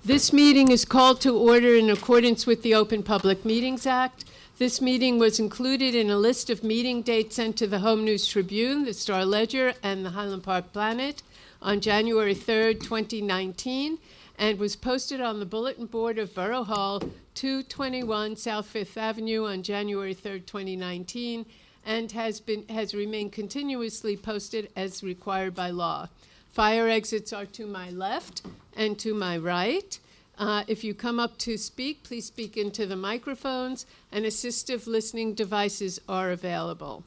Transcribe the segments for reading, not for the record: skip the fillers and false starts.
This meeting is called to order in accordance with the Open Public Meetings Act. This meeting was included in a list of meeting dates sent to the Home News Tribune, the Star Ledger, and the Highland Park Planet on January 3rd, 2019, and was posted on the bulletin board of Borough Hall, 221 South Fifth Avenue on January 3rd, 2019, and has remained continuously posted as required by law. Fire exits are to my left and to my right. If you come up to speak, please speak into the microphones, and assistive listening devices are available.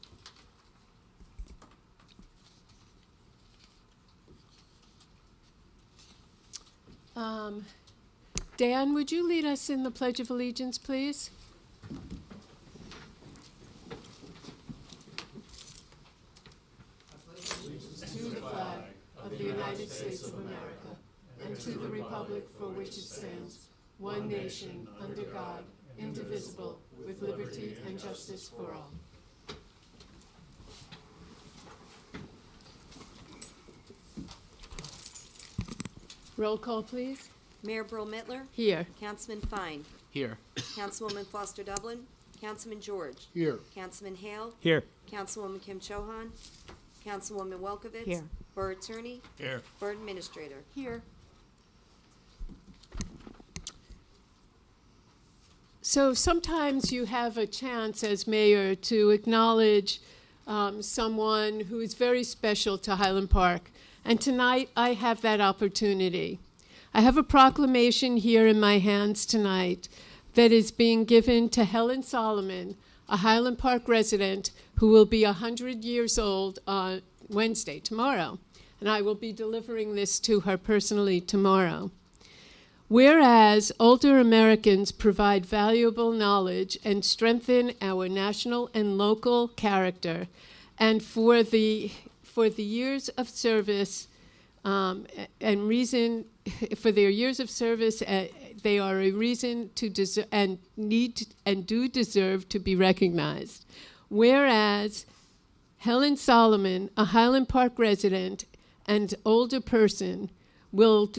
Dan, would you lead us in the Pledge of Allegiance, please? To the flag of the United States of America, and to the republic for which it stands, one nation, under God, indivisible, with liberty and justice for all. Roll call, please. Mayor Brill-Mittler. Here. Councilman Fine. Here. Councilwoman Foster Dublin. Councilman George. Here. Councilman Hale. Here. Councilwoman Kim Chohan. Councilwoman Welkowitz. Here. Borough Attorney. Here. Borough Administrator. Here. So sometimes you have a chance as mayor to acknowledge someone who is very special to Highland Park. And tonight I have that opportunity. I have a proclamation here in my hands tonight that is being given to Helen Solomon, a Highland Park resident who will be 100 years old on Wednesday, tomorrow. And I will be delivering this to her personally tomorrow. Whereas older Americans provide valuable knowledge and strengthen our national and local character, and for the years of service and reason for their years of service, they are a reason to deserve and need and do deserve to be recognized. Whereas Helen Solomon, a Highland Park resident and older person, will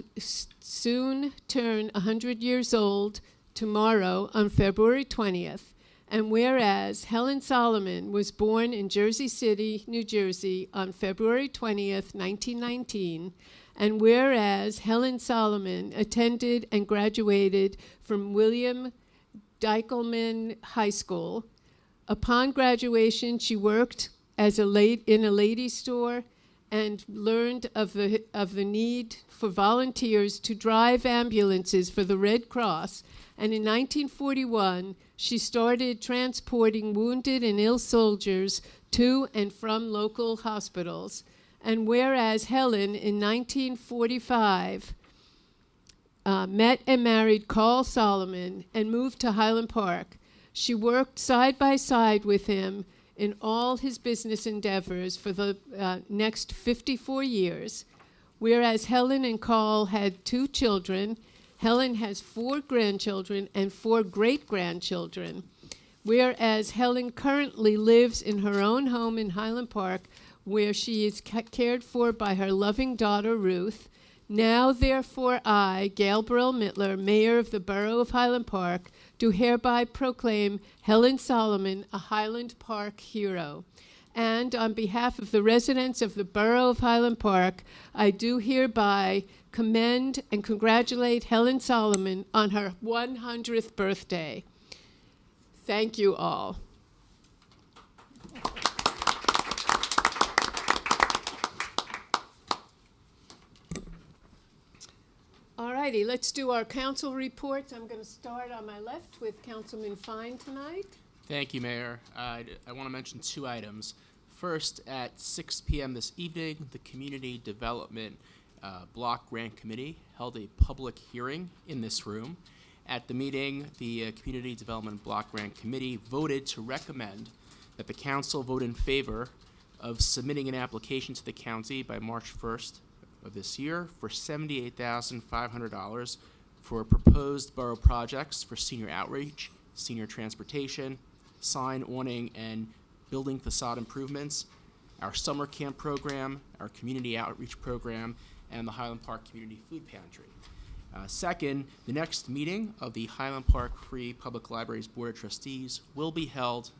soon turn 100 years old tomorrow on February 20th. And whereas Helen Solomon was born in Jersey City, New Jersey on February 20th, 1919, and whereas Helen Solomon attended and graduated from William Dickelman High School, upon graduation she worked as in a ladies' store and learned of the need for volunteers to drive ambulances for the Red Cross. And in 1941, she started transporting wounded and ill soldiers to and from local hospitals. And whereas Helen, in 1945, met and married Carl Solomon and moved to Highland Park, she worked side by side with him in all his business endeavors for the next 54 years. Whereas Helen and Carl had 2 children, Helen has 4 grandchildren and 4 great-grandchildren. Whereas Helen currently lives in her own home in Highland Park, where she is cared for by her loving daughter, Ruth. Now, therefore, I, Gail Brill-Mittler, Mayor of the Borough of Highland Park, do hereby proclaim Helen Solomon a Highland Park hero. And on behalf of the residents of the Borough of Highland Park, I do hereby commend and congratulate Helen Solomon on her 100th birthday. Thank you all. All righty, let's do our council reports. I'm going to start on my left with Councilman Fine tonight. Thank you, Mayor. I want to mention 2 items. First, at 6 p.m. this evening, the Community Development Block Grant Committee held a public hearing in this room. At the meeting, the Community Development Block Grant Committee voted to recommend that the council vote in favor of submitting an application to the county by March 1st of this year for $78,500 for proposed borough projects for senior outreach, senior transportation, sign, awning, and building facade improvements, our summer camp program, our community outreach program, and the Highland Park Community Food Pantry. Second, the next meeting of the Highland Park Free Public Libraries Board of Trustees will be held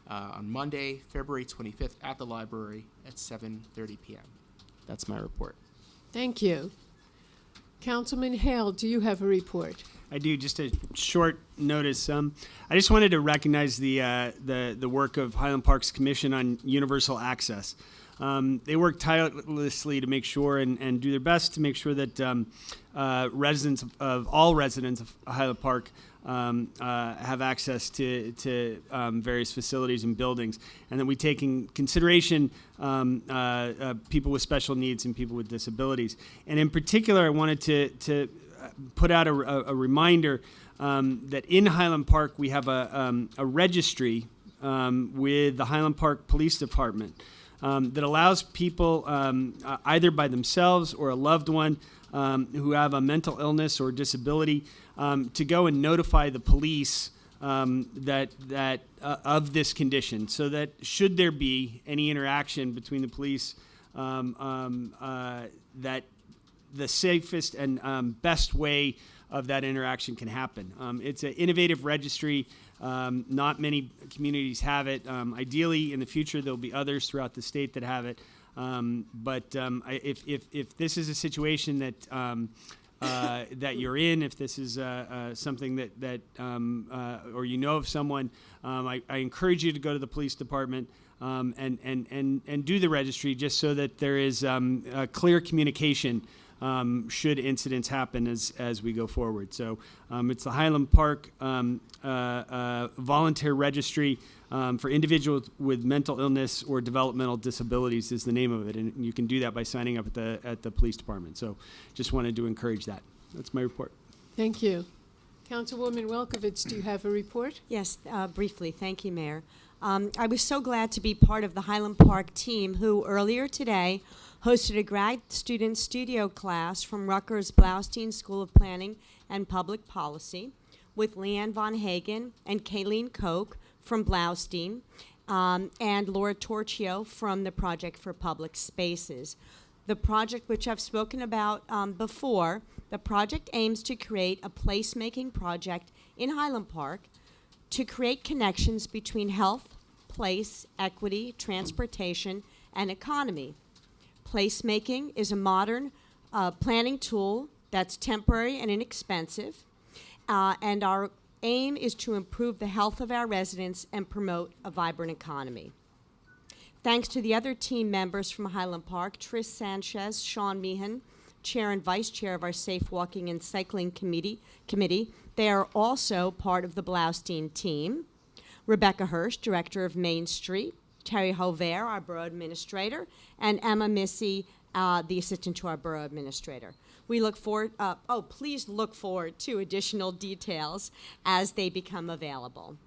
on Monday, February 25th at the library at 7:30 p.m. That's my report. Thank you. Councilman Hale, do you have a report? I do. Just a short notice. I just wanted to recognize the work of Highland Park's Commission on Universal Access. They work tirelessly to make sure and do their best to make sure that all residents of Highland Park have access to various facilities and buildings, and that we take in consideration people with special needs and people with disabilities. And in particular, I wanted to put out a reminder that in Highland Park we have a registry with the Highland Park Police Department that allows people either by themselves or a loved one who have a mental illness or disability to go and notify the police that of this condition, so that should there be any interaction between the police, that the safest and best way of that interaction can happen. It's an innovative registry. Not many communities have it. Ideally, in the future, there'll be others throughout the state that have it. If this is a situation that that you're in, if this is something that or you know of someone, I encourage you to go to the police department and do the registry, just so that there is a clear communication should incidents happen as we go forward. So it's the Highland Park Volunteer Registry for individuals with mental illness or developmental disabilities is the name of it, and you can do that by signing up at the police department. So just wanted to encourage that. That's my report. Thank you. Councilwoman Welkowitz, do you have a report? Yes, briefly. Thank you, Mayor. I was so glad to be part of the Highland Park team who earlier today hosted a grad student studio class from Rutgers Blaustein School of Planning and Public Policy with Leanne Von Hagen and Kayleen Koch from Blaustein and Laura Torchio from the Project for Public Spaces. The project, which I've spoken about before, the project aims to create a placemaking project in Highland Park to create connections between health, place, equity, transportation, and economy. Placemaking is a modern planning tool that's temporary and inexpensive, and our aim is to improve the health of our residents and promote a vibrant economy. Thanks to the other team members from Highland Park, Tris Sanchez, Sean Meehan, Chair and Vice Chair of our Safe Walking and Cycling Committee. They are also part of the Blaustein team. Rebecca Hirsch, Director of Main Street, Terry Hover, our Borough Administrator, and Emma Missy, the Assistant to our Borough Administrator. We look forward, please look forward to additional details as they become available.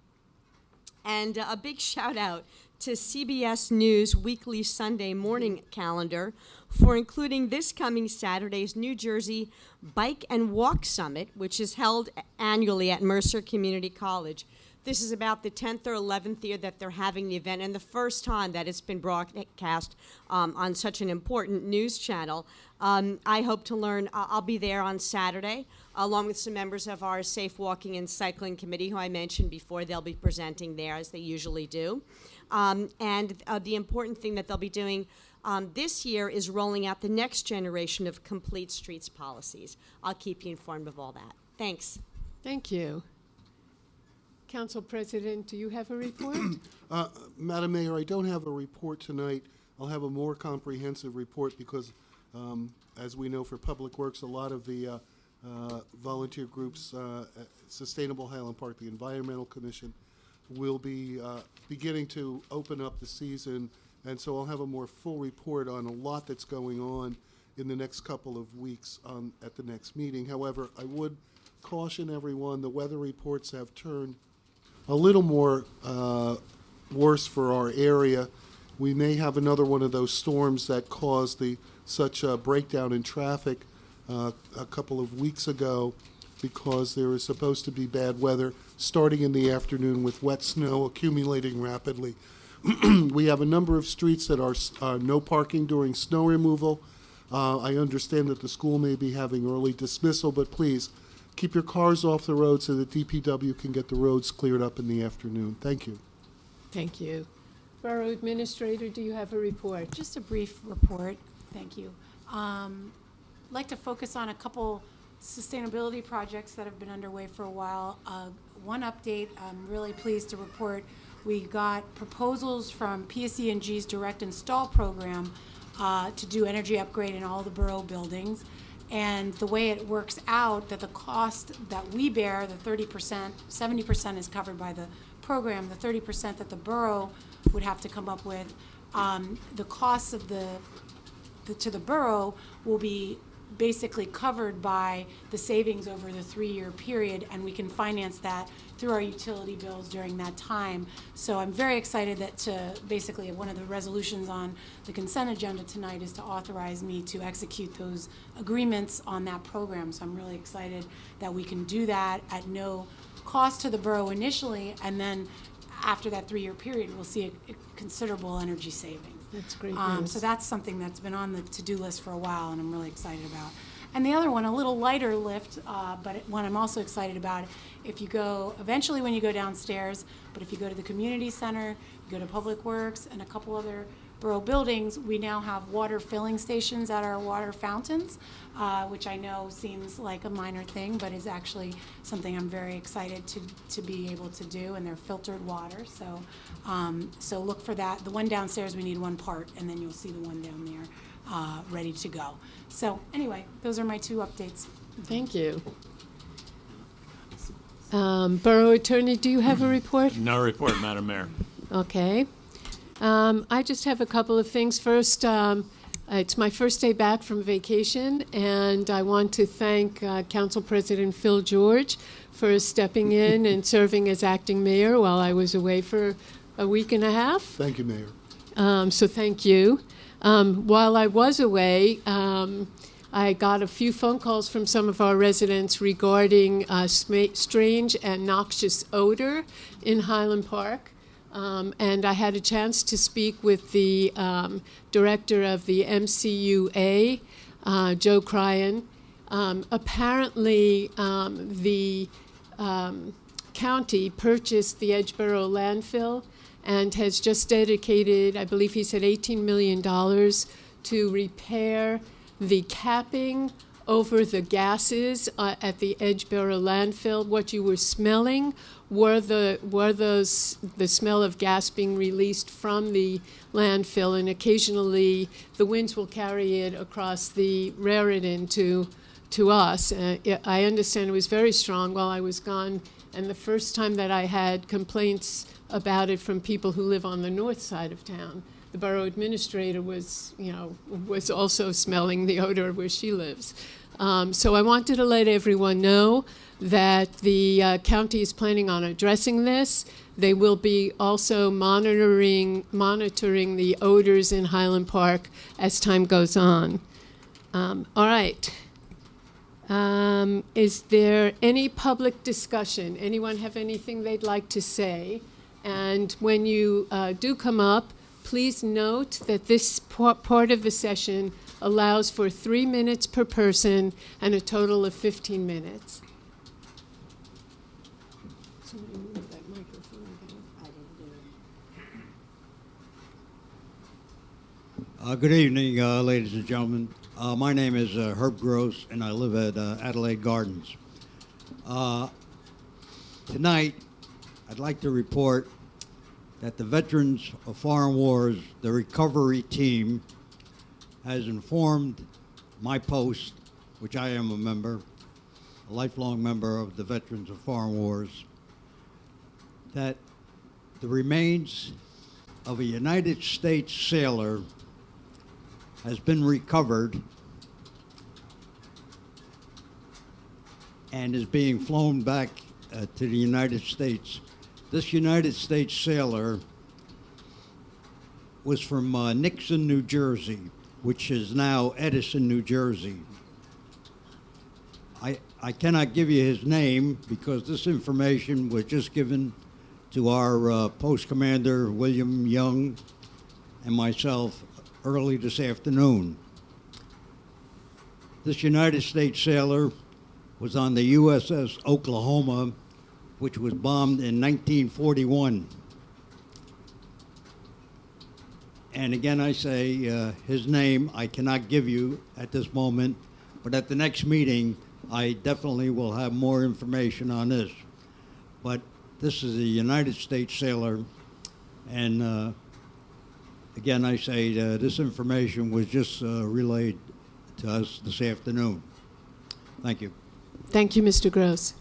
And a big shout out to CBS News Weekly Sunday Morning Calendar for including this coming Saturday's New Jersey Bike and Walk Summit, which is held annually at Mercer Community College. This is about the 10th or 11th year that they're having the event, and the first time that it's been broadcast on such an important news channel. I hope to learn. I'll be there on Saturday, along with some members of our Safe Walking and Cycling Committee, who I mentioned before. They'll be presenting there, as they usually do. The important thing that they'll be doing this year is rolling out the next generation of complete streets policies. I'll keep you informed of all that. Thanks. Thank you. Council President, do you have a report? Madam Mayor, I don't have a report tonight. I'll have a more comprehensive report because, as we know, for Public Works, a lot of the volunteer groups, Sustainable Highland Park, the Environmental Commission, will be beginning to open up the season, and so I'll have a more full report on a lot that's going on in the next couple of weeks at the next meeting. However, I would caution everyone, the weather reports have turned a little more worse for our area. We may have another one of those storms that caused such a breakdown in traffic a couple of weeks ago, because there is supposed to be bad weather starting in the afternoon with wet snow accumulating rapidly. We have a number of streets that are no parking during snow removal. I understand that the school may be having early dismissal, but please keep your cars off the road so that DPW can get the roads cleared up in the afternoon. Thank you. Thank you. Borough Administrator, do you have a report? Just a brief report, thank you. I'd like to focus on a couple sustainability projects that have been underway for a while. One update, I'm really pleased to report, we got proposals from PSE&G's Direct Install program to do energy upgrade in all the borough buildings. And the way it works out, that the cost that we bear, the 30%, 70% is covered by the program, the 30% that the borough would have to come up with, the costs of to the borough will be basically covered by the savings over the 3-year period, and we can finance that through our utility bills during that time. So I'm very excited that basically one of the resolutions on the consent agenda tonight is to authorize me to execute those agreements on that program. So I'm really excited that we can do that at no cost to the borough initially, and then after that 3-year period, we'll see a considerable energy savings. That's great news. So that's something that's been on the to-do list for a while, and I'm really excited about. And the other one, a little lighter lift, but one I'm also excited about. If you go, eventually when you go downstairs, but if you go to the community center, you go to Public Works and a couple other borough buildings, we now have water filling stations at our water fountains, which I know seems like a minor thing, but is actually something I'm very excited to be able to do, and they're filtered water. So, so look for that. The one downstairs, we need one part, and then you'll see the one down there ready to go. So anyway, those are my 2 updates. Thank you. Borough Attorney, do you have a report? No report, Madam Mayor. Okay. I just have a couple of things. First, it's my first day back from vacation, and I want to thank Council President Phil George for stepping in and serving as acting mayor while I was away for a week and a half. Thank you, Mayor. So thank you. While I was away, I got a few phone calls from some of our residents regarding strange and noxious odor in Highland Park. And I had a chance to speak with the director of the MCUA, Joe Cryan. Apparently, the county purchased the Edgeboro landfill and has just dedicated, I believe he said, $18 million to repair the capping over the gases at the Edgeboro landfill. What you were smelling were the smell of gas being released from the landfill, and occasionally the winds will carry it across the Raritan to us. I understand it was very strong while I was gone, and the first time that I had complaints about it from people who live on the north side of town. The borough administrator was also smelling the odor where she lives. So I wanted to let everyone know that the county is planning on addressing this. They will be also monitoring the odors in Highland Park as time goes on. All right. Is there any public discussion? Anyone have anything they'd like to say? And when you do come up, please note that this part of the session allows for 3 minutes per person and a total of 15 minutes. Somebody move that microphone again. Good evening, ladies and gentlemen. My name is Herb Gross, and I live at Adelaide Gardens. Tonight, I'd like to report that the Veterans of Foreign Wars, the recovery team, has informed my post, which I am a member, a lifelong member of the Veterans of Foreign Wars, that the remains of a United States sailor has been recovered and is being flown back to the United States. This United States sailor was from Nixon, New Jersey, which is now Edison, New Jersey. I cannot give you his name because this information was just given to our post commander, William Young, and myself early this afternoon. This United States sailor was on the USS Oklahoma, which was bombed in 1941. And again, I say his name I cannot give you at this moment, but at the next meeting, I definitely will have more information on this. But this is a United States sailor, and again, I say this information was just relayed to us this afternoon. Thank you. Thank you, Mr. Gross.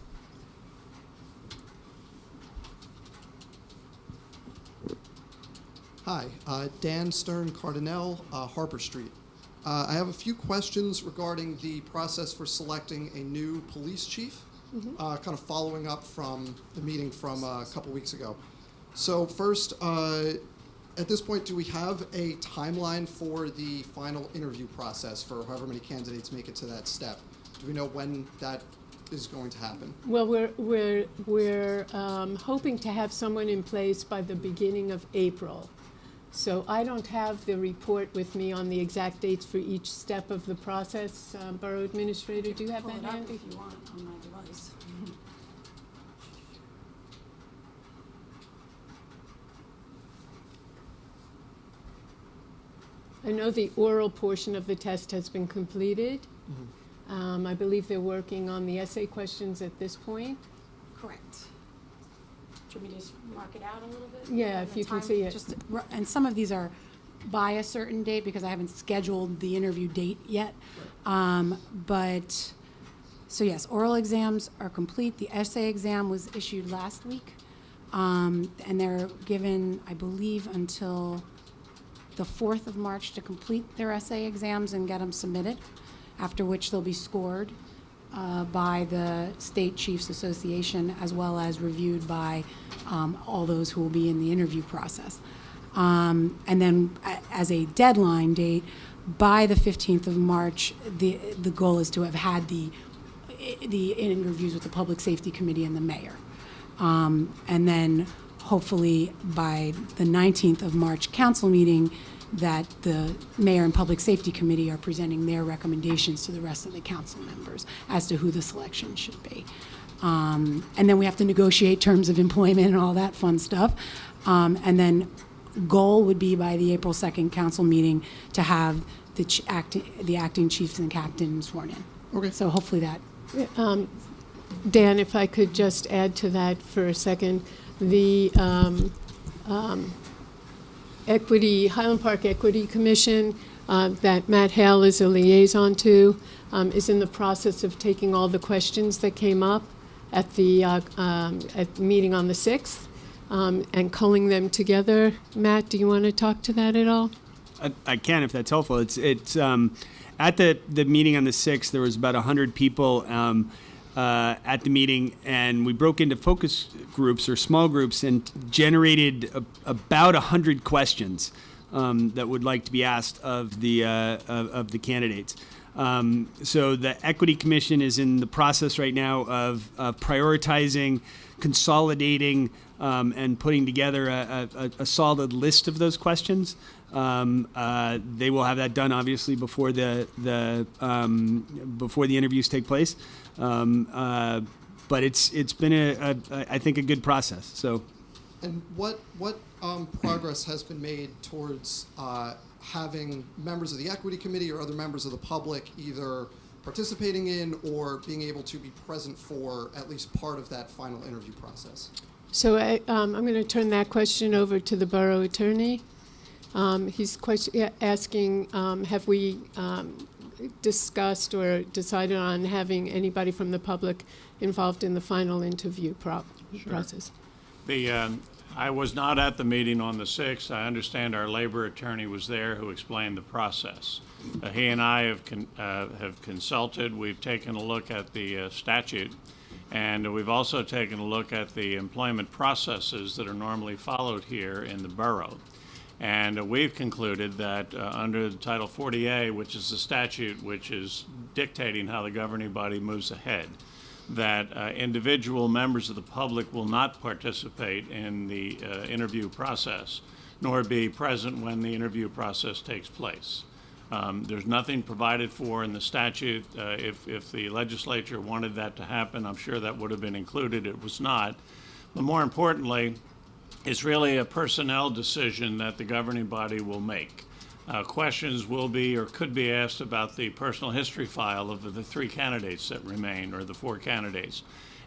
Hi, Dan Stern Cardinal, Harper Street. I have a few questions regarding the process for selecting a new police chief, kind of following up from the meeting from a couple weeks ago. So first, at this point, do we have a timeline for the final interview process for however many candidates make it to that step? Do we know when that is going to happen? Well, we're hoping to have someone in place by the beginning of April. So I don't have the report with me on the exact dates for each step of the process. Borough Administrator, do you have Pull that it up handy? if you want on my device. I know the oral portion of the test has been completed. I believe they're working on the essay questions at this point. Correct. Do you want me to just mark it out a little bit? Yeah, The if you can time? see it. And some of these are by a certain date because I haven't scheduled the interview date yet. But, so yes, oral exams are complete. The essay exam was issued last week. And they're given, I believe, until the 4th of March to complete their essay exams and get them submitted, after which they'll be scored by the State Chiefs Association as well as reviewed by all those who will be in the interview process. And then as a deadline date, by the 15th of March, the goal is to have had the interviews with the Public Safety Committee and the mayor. And then hopefully by the 19th of March council meeting, that the mayor and public safety committee are presenting their recommendations to the rest of the council members as to who the selection should be. And then we have to negotiate terms of employment and all that fun stuff. And then goal would be by the April 2nd council meeting to have the acting chiefs and captains sworn in. Okay. So hopefully that. Dan, if I could just add to that for a second, the Highland Park Equity Commission that Matt Hale is a liaison to is in the process of taking all the questions that came up at the meeting on the 6th and culling them together. Matt, do you want to talk to that at all? I can, if that's helpful. It's at the meeting on the 6th, there was about 100 people at the meeting, and we broke into focus groups or small groups and generated about 100 questions that would like to be asked of the candidates. So the Equity Commission is in the process right now of prioritizing, consolidating, and putting together a solid list of those questions. They will have that done obviously before the interviews take place. But it's been I think a good process. So. And what progress has been made towards having members of the Equity Committee or other members of the public either participating in or being able to be present for at least part of that final interview process? So I'm going to turn that question over to the borough attorney. He's asking, have we discussed or decided on having anybody from the public involved in the final interview process? I was not at the meeting on the 6th. I understand our labor attorney was there who explained the process. He and I have consulted. We've taken a look at the statute, and we've also taken a look at the employment processes that are normally followed here in the borough. And we've concluded that under the Title 40A, which is the statute which is dictating how the governing body moves ahead, that individual members of the public will not participate in the interview process, nor be present when the interview process takes place. There's nothing provided for in the statute. If the legislature wanted that to happen, I'm sure that would have been included. It was not. But more importantly, it's really a personnel decision that the governing body will make. Questions will be or could be asked about the personal history file of the 3 candidates that remain, or the 4 candidates.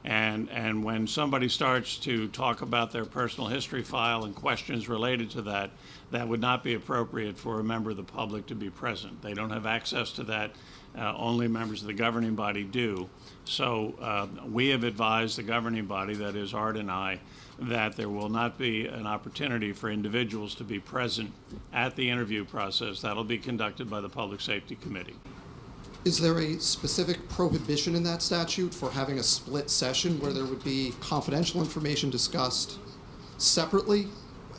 And when somebody starts to talk about their personal history file and questions related to that, that would not be appropriate for a member of the public to be present. They don't have access to that. Only members of the governing body do. So we have advised the governing body, that is Art and I, that there will not be an opportunity for individuals to be present at the interview process. That'll be conducted by the Public Safety Committee. Is there a specific prohibition in that statute for having a split session where there would be confidential information discussed separately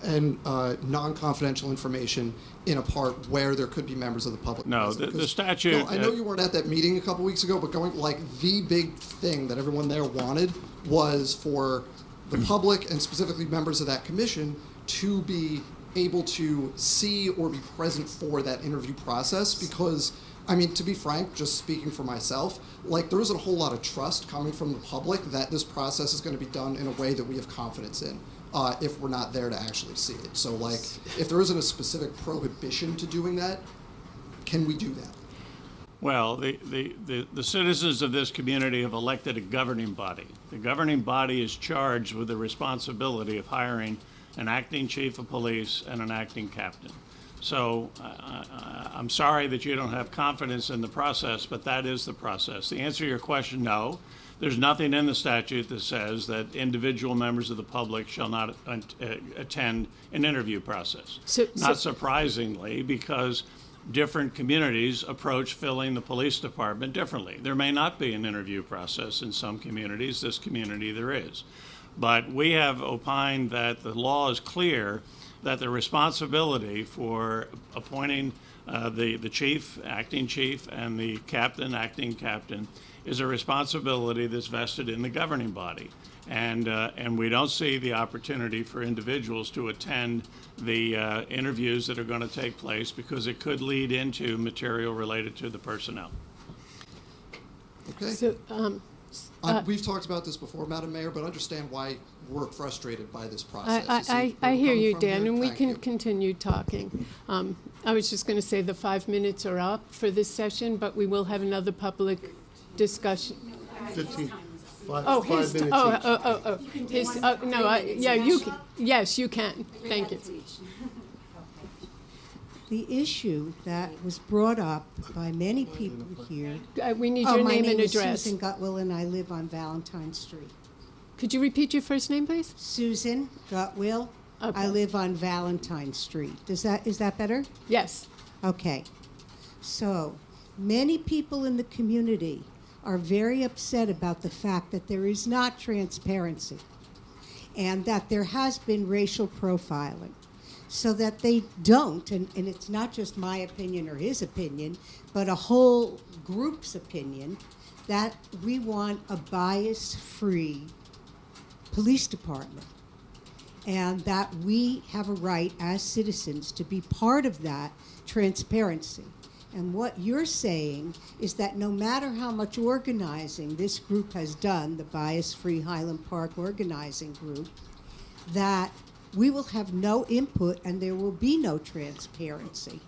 and non-confidential information in a part where there could be members of the public No, present? the statute. No, I know you weren't at that meeting a couple weeks ago, but the big thing that everyone there wanted was for the public and specifically members of that commission to be able to see or be present for that interview process, because I mean, to be frank, just speaking for myself, there isn't a whole lot of trust coming from the public that this process is going to be done in a way that we have confidence in, if we're not there to actually see it. So, if there isn't a specific prohibition to doing that, can we do that? Well, the citizens of this community have elected a governing body. The governing body is charged with the responsibility of hiring an acting chief of police and an acting captain. So I'm sorry that you don't have confidence in the process, but that is the process. The answer to your question, no. There's nothing in the statute that says that individual members of the public shall not attend an interview process. Not surprisingly, because different communities approach filling the police department differently. There may not be an interview process in some communities. This community there is. But we have opined that the law is clear that the responsibility for appointing the chief, acting chief, and the captain, acting captain, is a responsibility that's vested in the governing body. And we don't see the opportunity for individuals to attend the interviews that are going to take place, because it could lead into material related to the personnel. Okay. So, We've talked about this before, Madam Mayor, but understand why we're frustrated by this process. You see I where we're hear coming you, from Dan, here? and we Thank can you. continue talking. I was just going to say the 5 minutes are up for this session, but we will have another public discussion. 15, Oh, 5 his, minutes each. his, no, yeah, you can, yes, you can. Thank you. The issue that was brought up by many people here. We need your my name and name is address. Susan Gutwill, and I live on Valentine Street. Could you repeat your first name, please? Susan Gutwill. Okay. I live on Valentine Street. Is that better? Yes. Okay. So, many people in the community are very upset about the fact that there is not transparency and that there has been racial profiling. So that they don't, and it's not just my opinion or his opinion, but a whole group's opinion, that we want a bias-free police department. And that we have a right as citizens to be part of that transparency. And what you're saying is that no matter how much organizing this group has done, the Bias-Free Highland Park Organizing Group, that we will have no input and there will be no transparency.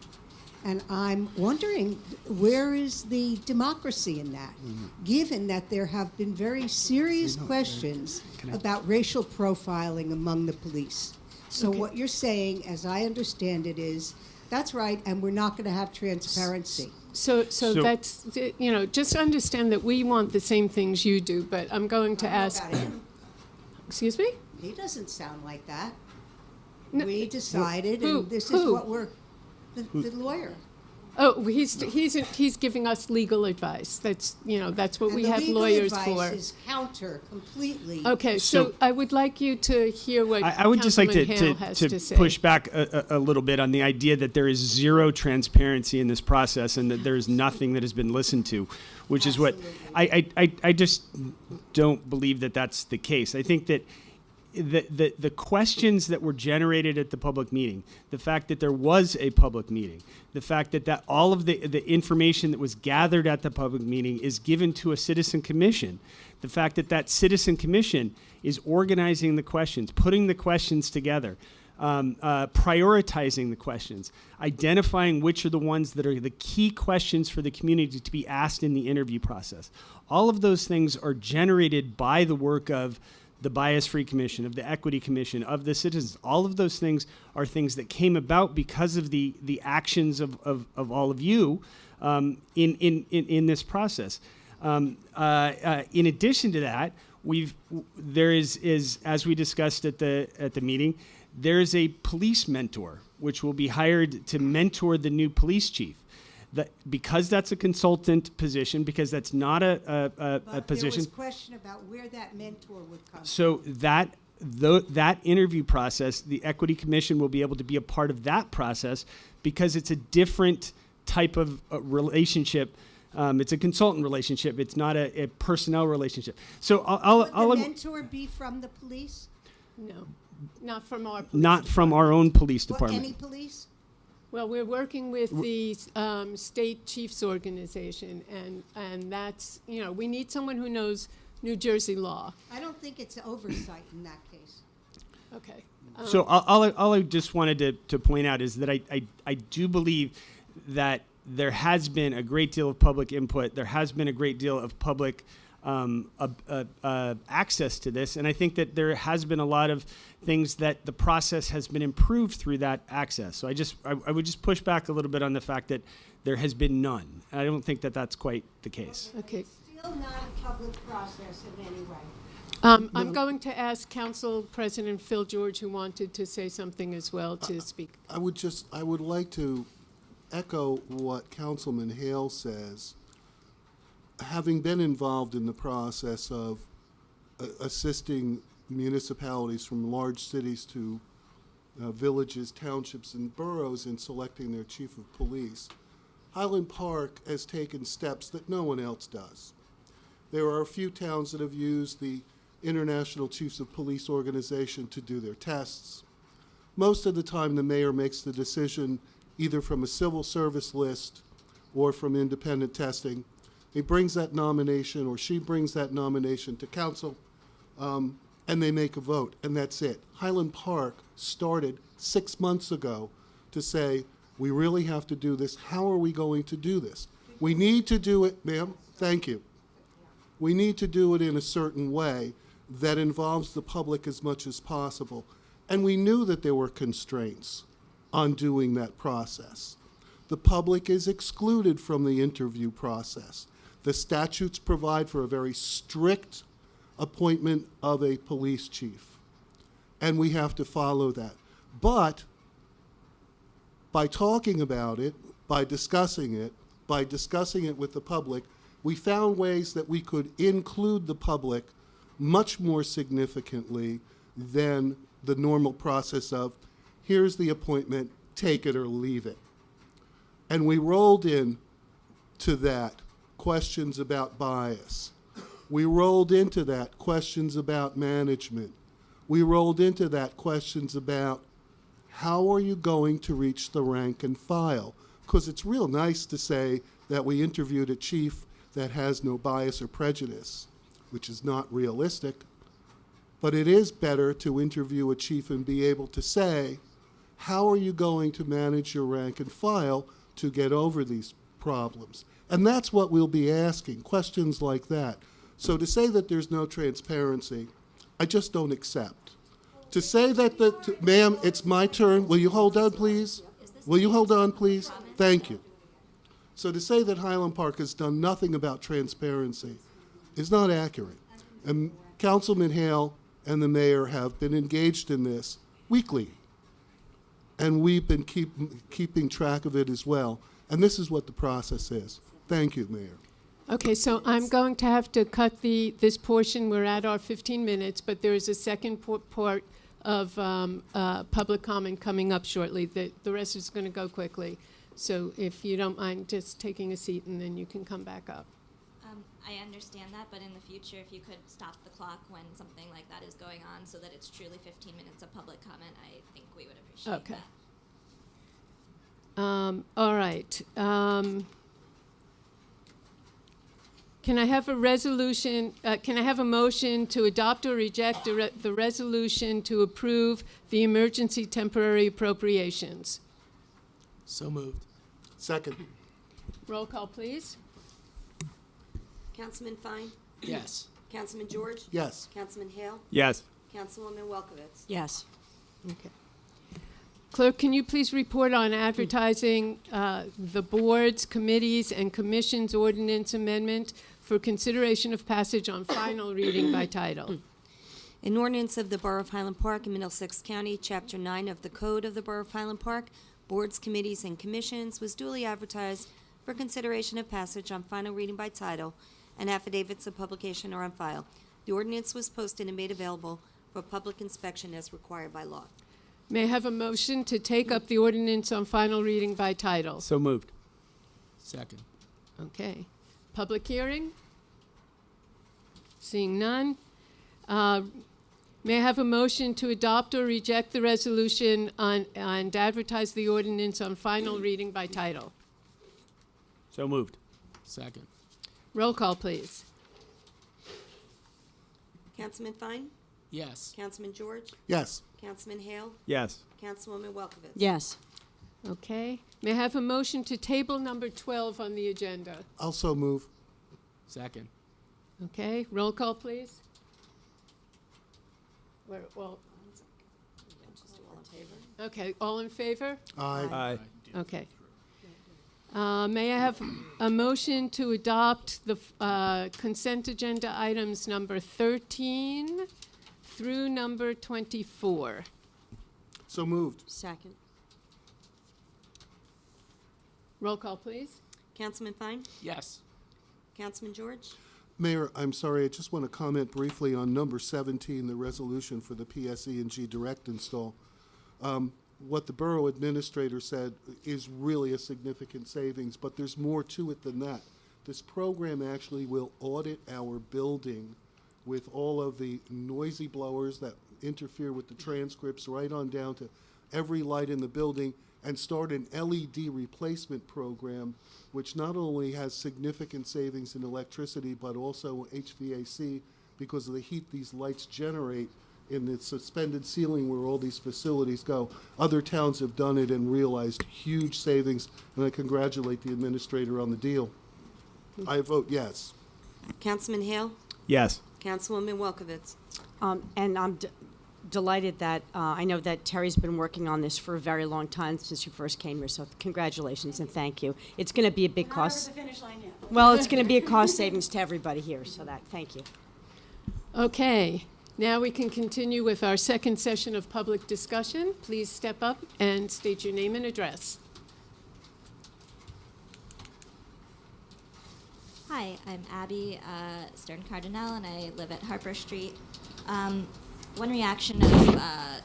And I'm wondering, where is the democracy in that, given that there have been very serious questions about racial profiling among the police? So what you're saying, as I understand it, is that's right, and we're not going to have transparency. So that's, just understand that we want the same things you do, but I'm going to ask. About him. Excuse me? He doesn't sound like that. No, We decided, who? and this is Who? what we're, the lawyer. Oh, he's giving us legal advice. That's what we have lawyers And the for. legal advice is counter completely. Okay, so I would like you to hear what I would just like Councilman Hale has to to say. push back a little bit on the idea that there is zero transparency in this process and that there is nothing that has been listened to, which is what I just don't believe that that's the case. I think that the questions that were generated at the public meeting, the fact that there was a public meeting, the fact that all of the information that was gathered at the public meeting is given to a citizen commission, the fact that citizen commission is organizing the questions, putting the questions together, prioritizing the questions, identifying which are the ones that are the key questions for the community to be asked in the interview process. All of those things are generated by the work of the Bias-Free Commission, of the Equity Commission, of the citizens. All of those things are things that came about because of the actions of all of you in this process. In addition to that, there is as we discussed at the meeting, there is a police mentor, which will be hired to mentor the new police chief. Because that's a consultant position, because that's not a position. There was a question about where that mentor would come. So that interview process, the Equity Commission will be able to be a part of that process because it's a different type of relationship. It's a consultant relationship. It's not a personnel relationship. So Would the mentor be from the police? No, not from our police not from our own police Or department. any police? Well, we're working with the state chiefs organization, and that's, we need someone who knows New Jersey law. I don't think it's oversight in that case. Okay. So all I just wanted to point out is that I do believe that there has been a great deal of public input. There has been a great deal of public access to this, and I think that there has been a lot of things that the process has been improved through that access. So I would just push back a little bit on the fact that there has been none. I don't think that that's quite the case. Okay. Still not a public process in any way. I'm going to ask Council President Phil George, who wanted to say something as well, to speak. I would like to echo what Councilman Hale says. Having been involved in the process of assisting municipalities from large cities to villages, townships, and boroughs in selecting their chief of police, Highland Park has taken steps that no one else does. There are a few towns that have used the International Chiefs of Police organization to do their tests. Most of the time, the mayor makes the decision either from a civil service list or from independent testing. He brings that nomination, or she brings that nomination to council, and they make a vote, and that's it. Highland Park started 6 months ago to say, we really have to do this. How are we going to do this? We need to do it, ma'am, thank you. We need to do it in a certain way that involves the public as much as possible. And we knew that there were constraints on doing that process. The public is excluded from the interview process. The statutes provide for a very strict appointment of a police chief, and we have to follow that. But by talking about it, by discussing it with the public, we found ways that we could include the public much more significantly than the normal process of, here's the appointment, take it or leave it. And we rolled in to that questions about bias. We rolled into that questions about management. We rolled into that questions about how are you going to reach the rank and file? Because it's real nice to say that we interviewed a chief that has no bias or prejudice, which is not realistic. But it is better to interview a chief and be able to say, how are you going to manage your rank and file to get over these problems? And that's what we'll be asking, questions like that. So to say that there's no transparency, I just don't accept. To say that ma'am, it's my turn. Will you hold on, please? Will you hold on, please? Thank you. So to say that Highland Park has done nothing about transparency is not accurate. And Councilman Hale and the mayor have been engaged in this weekly. And we've been keeping track of it as well. And this is what the process is. Thank you, Mayor. Okay, so I'm going to have to cut this portion. We're at our 15 minutes, but there is a second part of public comment coming up shortly. The rest is going to go quickly. So if you don't mind just taking a seat, and then you can come back up. I understand that, but in the future, if you could stop the clock when something like that is going on so that it's truly 15 minutes of public comment, I think we would appreciate Okay. that. All right. Can I have a resolution, can I have a motion to adopt or reject the resolution to approve the emergency temporary appropriations? So moved. Second. Roll call, please. Councilman Fine, Yes. Councilman George, Yes. Councilman Hale, Yes. Councilwoman Welkowitz. Yes. Okay. Clerk, can you please report on advertising the boards, committees, and commissions ordinance amendment for consideration of passage on final reading by title? An ordinance of the Borough of Highland Park in Middlesex County, Chapter 9 of the Code of the Borough of Highland Park, boards, committees, and commissions was duly advertised for consideration of passage on final reading by title, and affidavits of publication are on file. The ordinance was posted and made available for public inspection as required by law. May I have a motion to take up the ordinance on final reading by title? So moved. Second. Okay. Public hearing? Seeing none. May I have a motion to adopt or reject the resolution and advertise the ordinance on final reading by title? So moved. Second. Roll call, please. Councilman Fine, Yes. Councilman George, Yes. Councilman Hale, Yes. Councilwoman Welkowitz. Yes. Okay. May I have a motion to table number 12 on the agenda? Also move. Second. Okay. Roll call, please. Well, okay. All in favor? Aye. Aye. Okay. May I have a motion to adopt the consent agenda items number 13 through number 24? So moved. Second. Roll call, please. Councilman Fine, Yes. Councilman George, Mayor, I'm sorry, I just want to comment briefly on number 17, the resolution for the PSE&G direct install. What the borough administrator said is really a significant savings, but there's more to it than that. This program actually will audit our building with all of the noisy blowers that interfere with the transcripts right on down to every light in the building, and start an LED replacement program, which not only has significant savings in electricity, but also HVAC because of the heat these lights generate in the suspended ceiling where all these facilities go. Other towns have done it and realized huge savings, and I congratulate the administrator on the deal. I vote yes. Councilman Hale, Yes. Councilwoman Welkowitz. And I'm delighted that, I know that Terry's been working on this for a very long time, since you first came here, so congratulations and thank you. It's going to be a big Not over cost. the finish line yet. Well, it's going to be a cost savings to everybody here, so thank you. Okay. Now we can continue with our second session of public discussion. Please step up and state your name and address. Hi, I'm Abby Stern Cardinal, and I live at Harper Street. One reaction of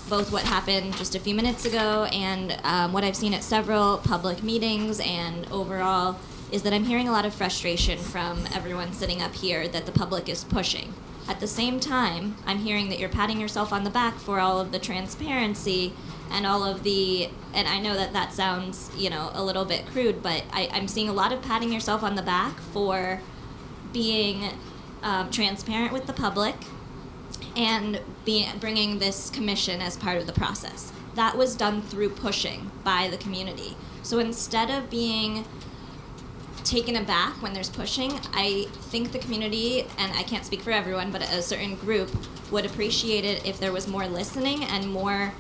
both what happened just a few minutes ago and what I've seen at several public meetings and overall is that I'm hearing a lot of frustration from everyone sitting up here that the public is pushing. At the same time, I'm hearing that you're patting yourself on the back for all of the transparency and all of the, and I know that that sounds, a little bit crude, but I'm seeing a lot of patting yourself on the back for being transparent with the public and bringing this commission as part of the process. That was done through pushing by the community. So instead of being taken aback when there's pushing, I think the community, and I can't speak for everyone, but a certain group would appreciate it if there was more listening and more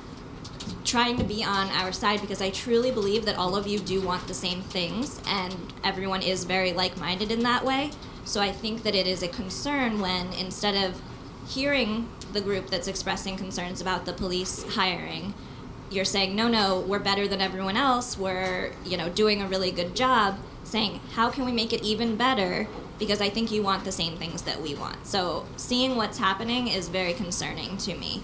trying to be on our side, because I truly believe that all of you do want the same things and everyone is very like-minded in that way. So I think that it is a concern when instead of hearing the group that's expressing concerns about the police hiring, you're saying, no, we're better than everyone else, we're, doing a really good job, saying, how can we make it even better? Because I think you want the same things that we want. So seeing what's happening is very concerning to me.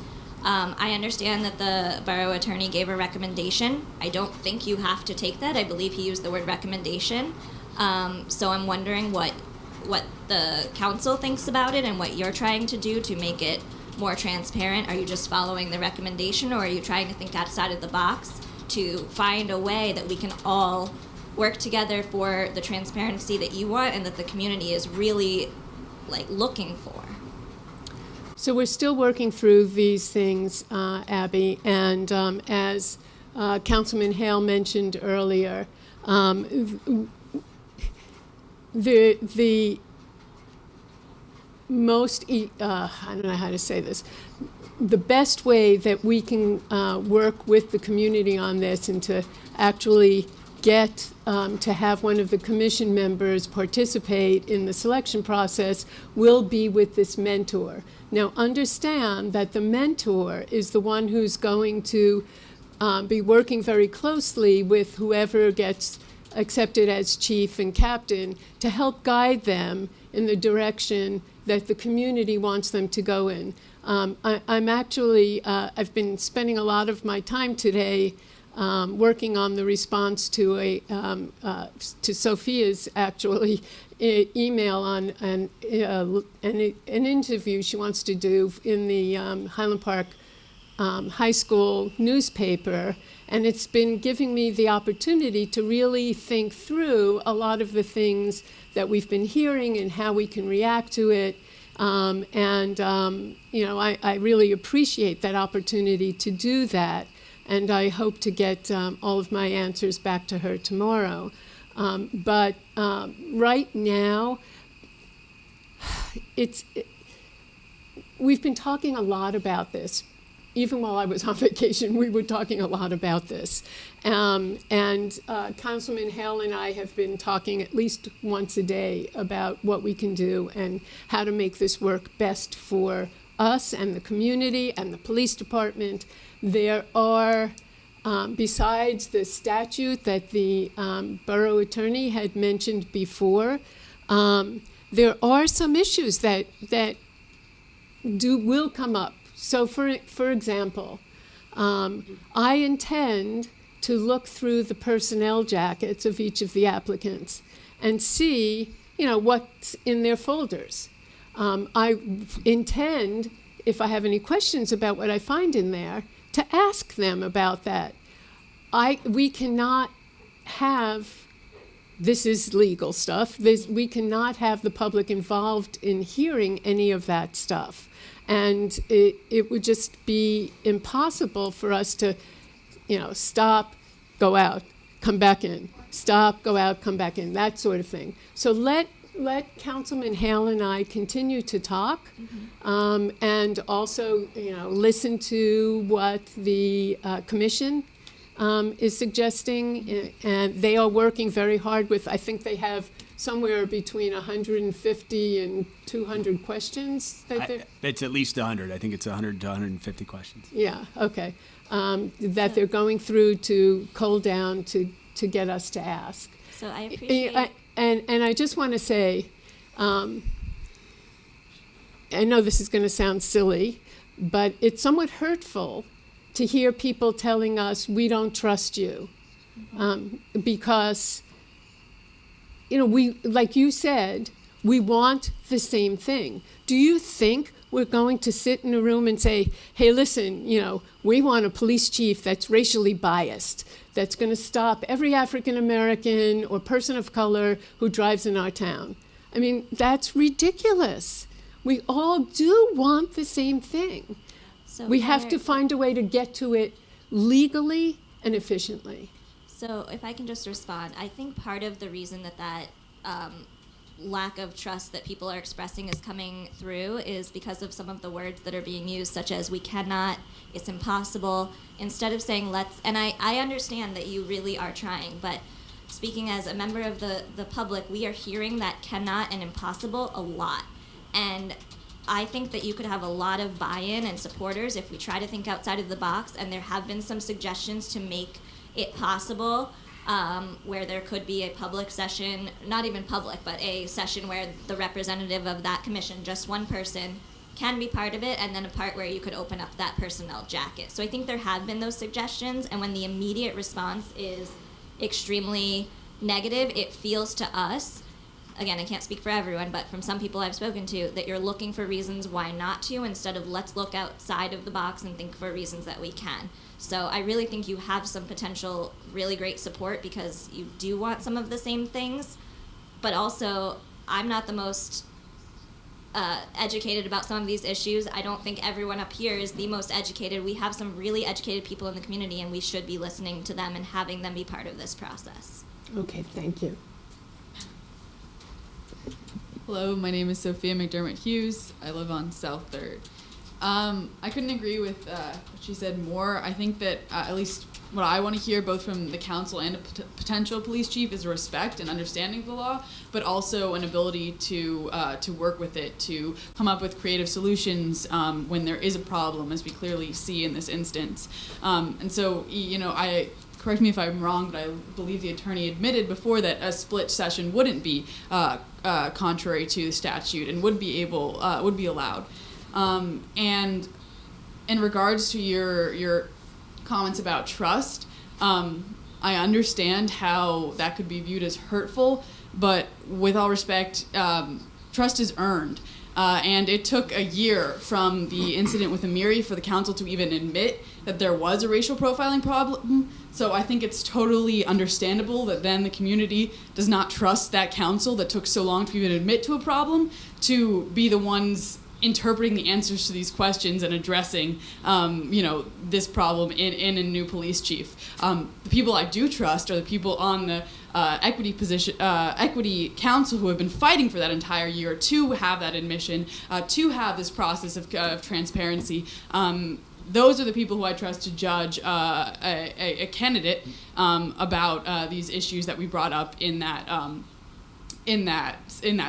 I understand that the borough attorney gave a recommendation. I don't think you have to take that. I believe he used the word recommendation. So I'm wondering what what the council thinks about it and what you're trying to do to make it more transparent? Are you just following the recommendation, or are you trying to think outside of the box to find a way that we can all work together for the transparency that you want and that the community is really looking for? So we're still working through these things, Abby, and as Councilman Hale mentioned earlier, the most, I don't know how to say this, the best way that we can work with the community on this and to actually get to have one of the commission members participate in the selection process will be with this mentor. Now, understand that the mentor is the one who's going to be working very closely with whoever gets accepted as chief and captain to help guide them in the direction that the community wants them to go in. I'm actually, I've been spending a lot of my time today working on the response to to Sophia's actually email on an interview she wants to do in the Highland Park high school newspaper, and it's been giving me the opportunity to really think through a lot of the things that we've been hearing and how we can react to it. You know, I really appreciate that opportunity to do that, and I hope to get all of my answers back to her tomorrow. But right now, we've been talking a lot about this. Even while I was on vacation, we were talking a lot about this. Councilman Hale and I have been talking at least once a day about what we can do and how to make this work best for us and the community and the police department. There are, besides the statute that the borough attorney had mentioned before, there are some issues that will come up. So for example, I intend to look through the personnel jackets of each of the applicants and see, you know, what's in their folders. I intend, if I have any questions about what I find in there, to ask them about that. We cannot have, this is legal stuff, we cannot have the public involved in hearing any of that stuff. And it would just be impossible for us to, you know, stop, go out, come back in, stop, go out, come back in, that sort of thing. So let Councilman Hale and I continue to talk, and also, you know, listen to what the commission is suggesting, and they are working very hard with, I think they have somewhere between 150 and 200 questions that they're... It's at least 100. I think it's 100 to 150 questions. Yeah, okay. That they're going through to cull down to get us to ask. So I appreciate... And I just want to say, I know this is going to sound silly, but it's somewhat hurtful to hear people telling us we don't trust you, because, you know, we, like you said, we want the same thing. Do you think we're going to sit in a room and say, hey, listen, you know, we want a police chief that's racially biased, that's going to stop every African American or person of color who drives in our town? I mean, that's ridiculous. We all do want the same thing. So we have to find a way to get to it legally and efficiently. So if I can just respond, I think part of the reason that lack of trust that people are expressing is coming through is because of some of the words that are being used, such as we cannot, it's impossible, instead of saying let's, and I understand that you really are trying, but speaking as a member of the public, we are hearing that cannot and impossible a lot. And I think that you could have a lot of buy-in and supporters if we try to think outside of the box, and there have been some suggestions to make it possible, where there could be a public session, not even public, but a session where the representative of that commission, just one person, can be part of it, and then a part where you could open up that personnel jacket. So I think there have been those suggestions, and when the immediate response is extremely negative, it feels to us again, I can't speak for everyone, but from some people I've spoken to, that you're looking for reasons why not to instead of let's look outside of the box and think for reasons that we can. So I really think you have some potential really great support because you do want some of the same things, but also I'm not the most educated about some of these issues. I don't think everyone up here is the most educated. We have some really educated people in the community, and we should be listening to them and having them be part of this process. Okay, thank you. Hello, my name is Sophia McDermott Hughes. I live on South 3rd. I couldn't agree with what she said more. I think that at least what I want to hear both from the council and a potential police chief is respect and understanding of the law, but also an ability to work with it, to come up with creative solutions when there is a problem, as we clearly see in this instance. And so, correct me if I'm wrong, but I believe the attorney admitted before that a split session wouldn't be contrary to the statute and would be allowed. And in regards to your comments about trust, I understand how that could be viewed as hurtful, but with all respect, trust is earned. And it took a year from the incident with Amiri for the council to even admit that there was a racial profiling problem. So I think it's totally understandable that then the community does not trust that council that took so long to even admit to a problem to be the ones interpreting the answers to these questions and addressing, this problem in a new police chief. The people I do trust are the people on the equity council who have been fighting for that entire year to have that admission, to have this process of transparency. Those are the people who I trust to judge a candidate about these issues that we brought up in that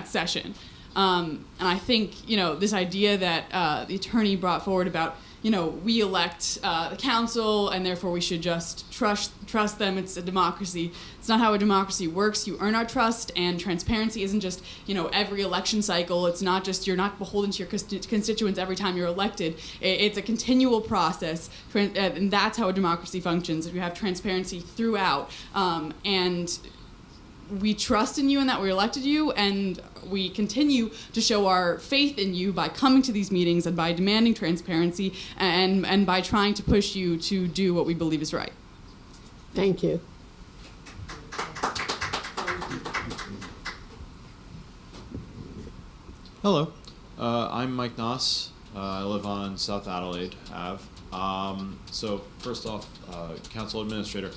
session. And I think, this idea that the attorney brought forward about, we elect the council and therefore we should just trust them. It's a democracy. It's not how a democracy works. You earn our trust, and transparency isn't just, every election cycle. It's not just, you're not beholden to your constituents every time you're elected. It's a continual process, and that's how a democracy functions. If you have transparency throughout, and we trust in you and that we elected you, and we continue to show our faith in you by coming to these meetings and by demanding transparency and by trying to push you to do what we believe is right. Thank you. Hello, I'm Mike Noss. I live on South Adelaide Ave. So first off, Council Administrator,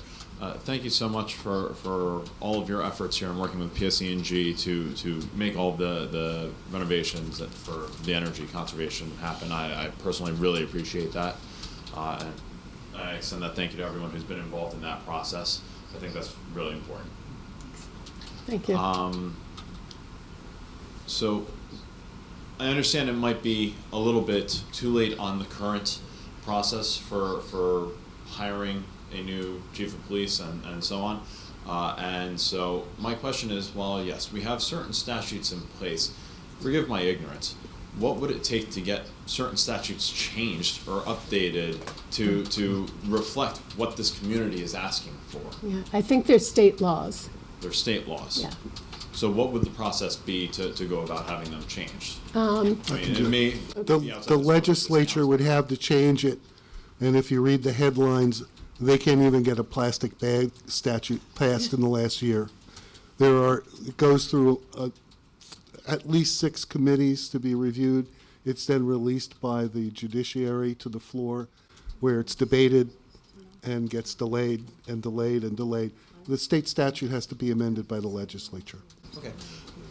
thank you so much for all of your efforts here in working with PSE&G to make all of the renovations for the energy conservation happen. I personally really appreciate that. And I extend that thank you to everyone who's been involved in that process. I think that's really important. Thank you. So I understand it might be a little bit too late on the current process for hiring a new chief of police and so on. And so my question is, well, yes, we have certain statutes in place. Forgive my ignorance. What would it take to get certain statutes changed or updated to reflect what this community is asking for? Yeah, I think there's state laws. They're state laws. Yeah. So what would the process be to go about having them changed? The legislature would have to change it, and if you read the headlines, they can't even get a plastic bag statute passed in the last year. It goes through at least 6 committees to be reviewed. It's then released by the judiciary to the floor, where it's debated and gets delayed and delayed and delayed. The state statute has to be amended by the legislature. Okay.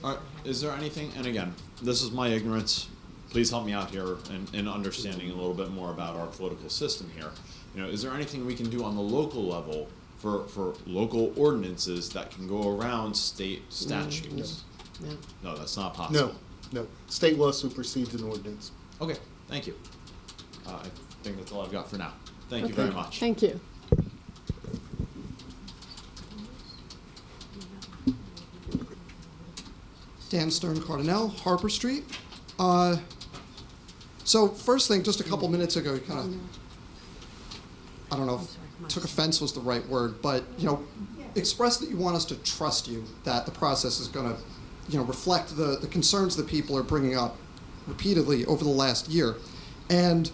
All right. Is there anything, and again, this is my ignorance, please help me out here in understanding a little bit more about our political system here. Is there anything we can do on the local level for local ordinances that can go around state statutes? No, that's not possible. No. State law supersedes an ordinance. Okay, thank you. I think that's all I've got for now. Thank you very much. Thank you. Dan Stern Cardinell, Harper Street. So first thing, just a couple minutes ago, you kind of, I don't know if took offense was the right word, but expressed that you want us to trust you, that the process is going to reflect the concerns that people are bringing up repeatedly over the last year. And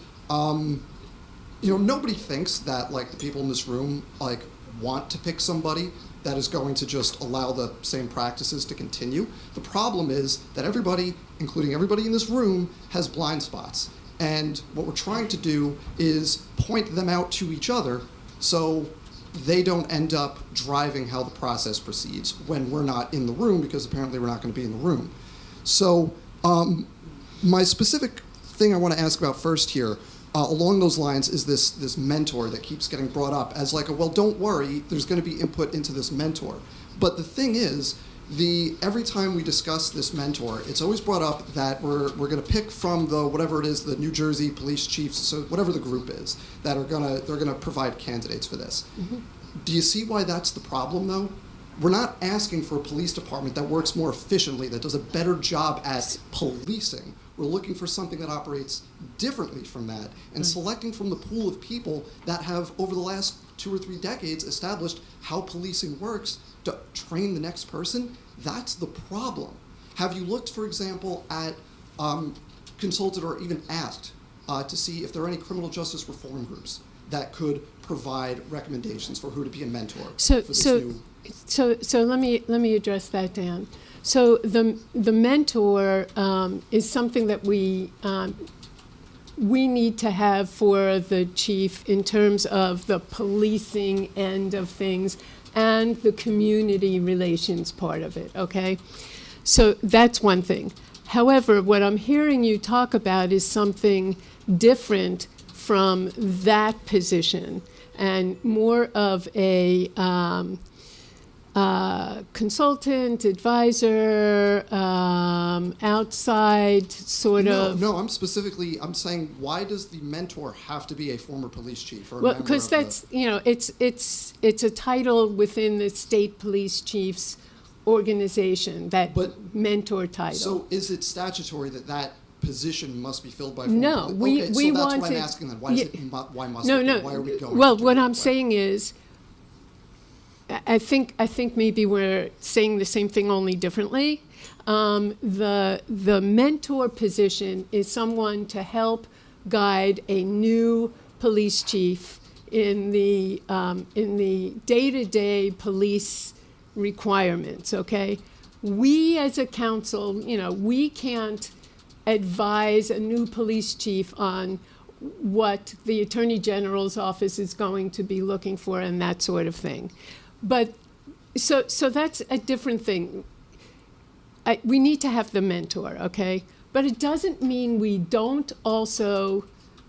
nobody thinks that like the people in this room like want to pick somebody that is going to just allow the same practices to continue. The problem is that everybody, including everybody in this room, has blind spots. And what we're trying to do is point them out to each other so they don't end up driving how the process proceeds when we're not in the room, because apparently we're not going to be in the room. So my specific thing I want to ask about first here, along those lines, is this mentor that keeps getting brought up as like, well, don't worry, there's going to be input into this mentor. But the thing is, every time we discuss this mentor, it's always brought up that we're going to pick from the whatever it is, the New Jersey Police Chiefs, so whatever the group is, that they're gonna provide candidates for this. Mm-hmm. Do you see why that's the problem, though? We're not asking for a police department that works more efficiently, that does a better job at policing. We're looking for something that operates differently from that, and selecting from the pool of people that have, over the last 2 or 3 decades, established how policing works to train the next person. That's the problem. Have you looked, for example, at consulted or even asked to see if there are any criminal justice reform groups that could provide recommendations for who to be a mentor for this new? So let me address that, Dan. So the mentor is something that we need to have for the chief in terms of the policing end of things and the community relations part of it, okay? So that's one thing. However, what I'm hearing you talk about is something different from that position and more of a consultant, advisor, outside sort of. No, I'm saying, why does the mentor have to be a former police chief or a Well, member because of that's, it's a title within the state police chief's organization, that mentor title. So is it statutory that position must be filled by former No, police? we Okay, so that's wanted. what I'm asking then. Why must no, it be? no. Why are we going Well, to what do I'm that? saying is, I think maybe we're saying the same thing, only differently. The mentor position is someone to help guide a new police chief in the day-to-day police requirements. Okay, we as a council, we can't advise a new police chief on what the Attorney General's office is going to be looking for and that sort of thing. But so that's a different thing. We need to have the mentor, okay? But it doesn't mean we don't also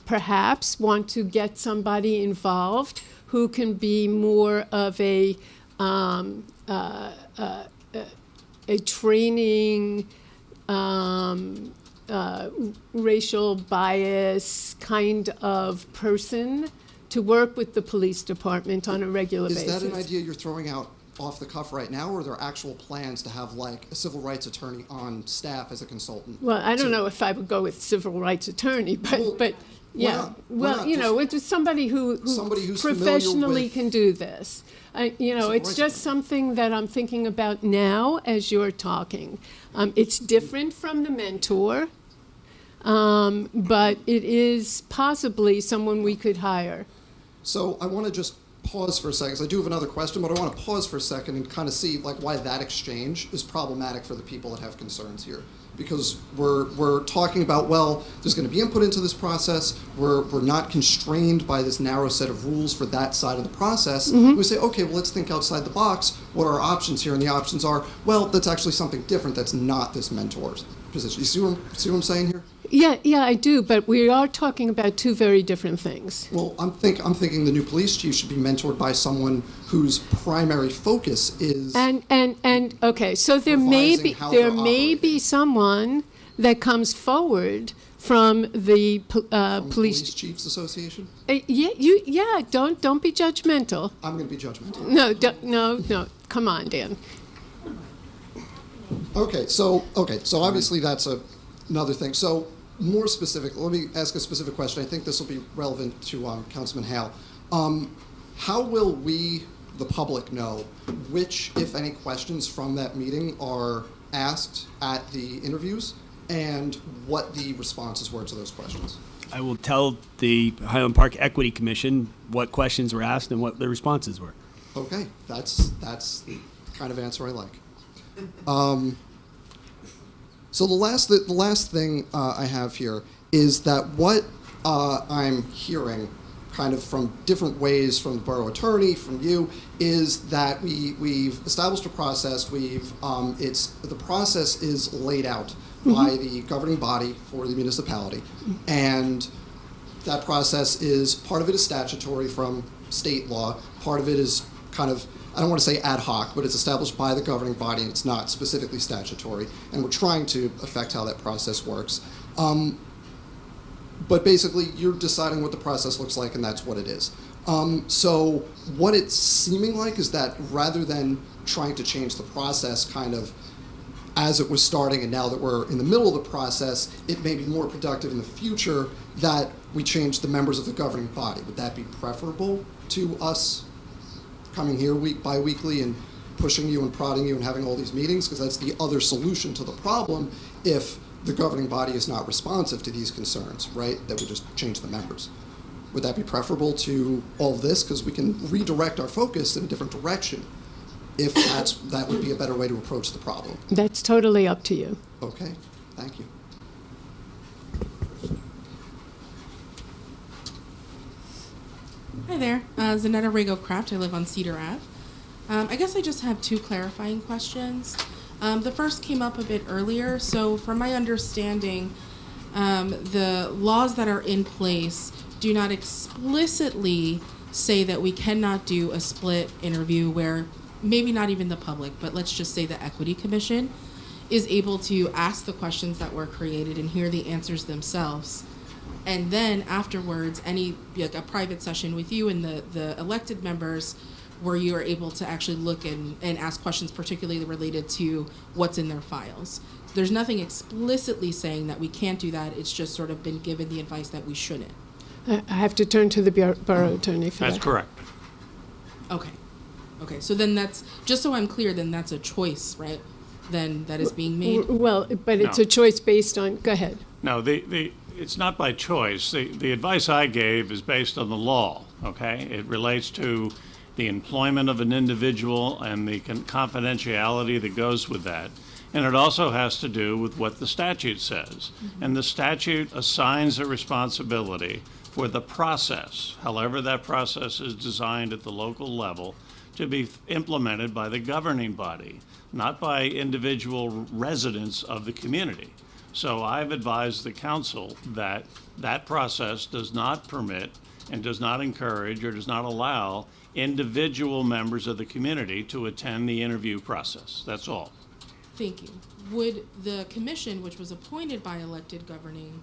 perhaps want to get somebody involved who can be more of a training, racial bias kind of person to work with the police department on a regular basis. Is that an idea you're throwing out off the cuff right now, or are there actual plans to have like a civil rights attorney on staff as a consultant? Well, I don't know if I would go with civil rights attorney, but yeah. Well, it's somebody who's professionally can do this. It's just something that I'm thinking about now as you're talking. It's different from the mentor, but it is possibly someone we could hire. So I want to just pause for a second, 'cause I do have another question, but I want to pause for a second and kind of see like why that exchange is problematic for the people that have concerns here. Because we're talking about, well, there's going to be input into this process. We're not constrained by this narrow set of rules for that side of the process. Mm-hmm. We say, okay, well, let's think outside the box. What are our options here? And the options are, well, that's actually something different. That's not this mentor's position. You see what I'm saying here? Yeah, I do, but we are talking about two very different things. Well, I'm thinking the new police chief should be mentored by someone whose primary focus is. And okay, so there may be someone that comes forward from the from Police Chiefs Association. Don't be judgmental. I'm going to be judgmental. No. Come on, Dan. Okay, so obviously that's another thing. So more specific, let me ask a specific question. I think this will be relevant to Councilman Hale. How will we, the public, know which, if any, questions from that meeting are asked at the interviews and what the responses were to those questions. I will tell the Highland Park Equity Commission what questions were asked and what the responses were. Okay, that's the kind of answer I like. So the last thing I have here is that what I'm hearing kind of from different ways from the borough attorney, from you, is that we've established a process. The process is laid out by the governing body for the municipality, and that process is, part of it is statutory from state law, part of it is kind of, I don't want to say ad hoc, but it's established by the governing body and it's not specifically statutory, and we're trying to affect how that process works. But basically, you're deciding what the process looks like, and that's what it is. So what it's seeming like is that rather than trying to change the process kind of as it was starting, and now that we're in the middle of the process, it may be more productive in the future that we change the members of the governing body. Would that be preferable to us coming here bi-weekly and pushing you and prodding you and having all these meetings? Because that's the other solution to the problem if the governing body is not responsive to these concerns, right? That we just change the members. Would that be preferable to all of this? Because we can redirect our focus in a different direction if that would be a better way to approach the problem. That's totally up to you. Okay, thank you. Hi there, Zanetta Rago-Kraft. I live on Cedar Ave. I guess I just have two clarifying questions. The first came up a bit earlier. So from my understanding, the laws that are in place do not explicitly say that we cannot do a split interview where maybe not even the public, but let's just say the Equity Commission is able to ask the questions that were created and hear the answers themselves. And then afterwards, like a private session with you and the elected members where you are able to actually look and ask questions particularly related to what's in their files. There's nothing explicitly saying that we can't do that. It's just sort of been given the advice that we shouldn't. I have to turn to the borough attorney for that. That's correct. Okay. Okay, so then that's, just so I'm clear, then that's a choice, right? Then that is being made? Well, but it's No. a choice based on, go ahead. No, it's not by choice. The advice I gave is based on the law, okay? It relates to the employment of an individual and the confidentiality that goes with that. And it also has to do with what the statute says. And the statute assigns a responsibility for the process, however that process is designed at the local level, to be implemented by the governing body, not by individual residents of the community. So I've advised the council that that process does not permit and does not encourage or does not allow individual members of the community to attend the interview process. That's all. Thank you. Would the commission, which was appointed by elected governing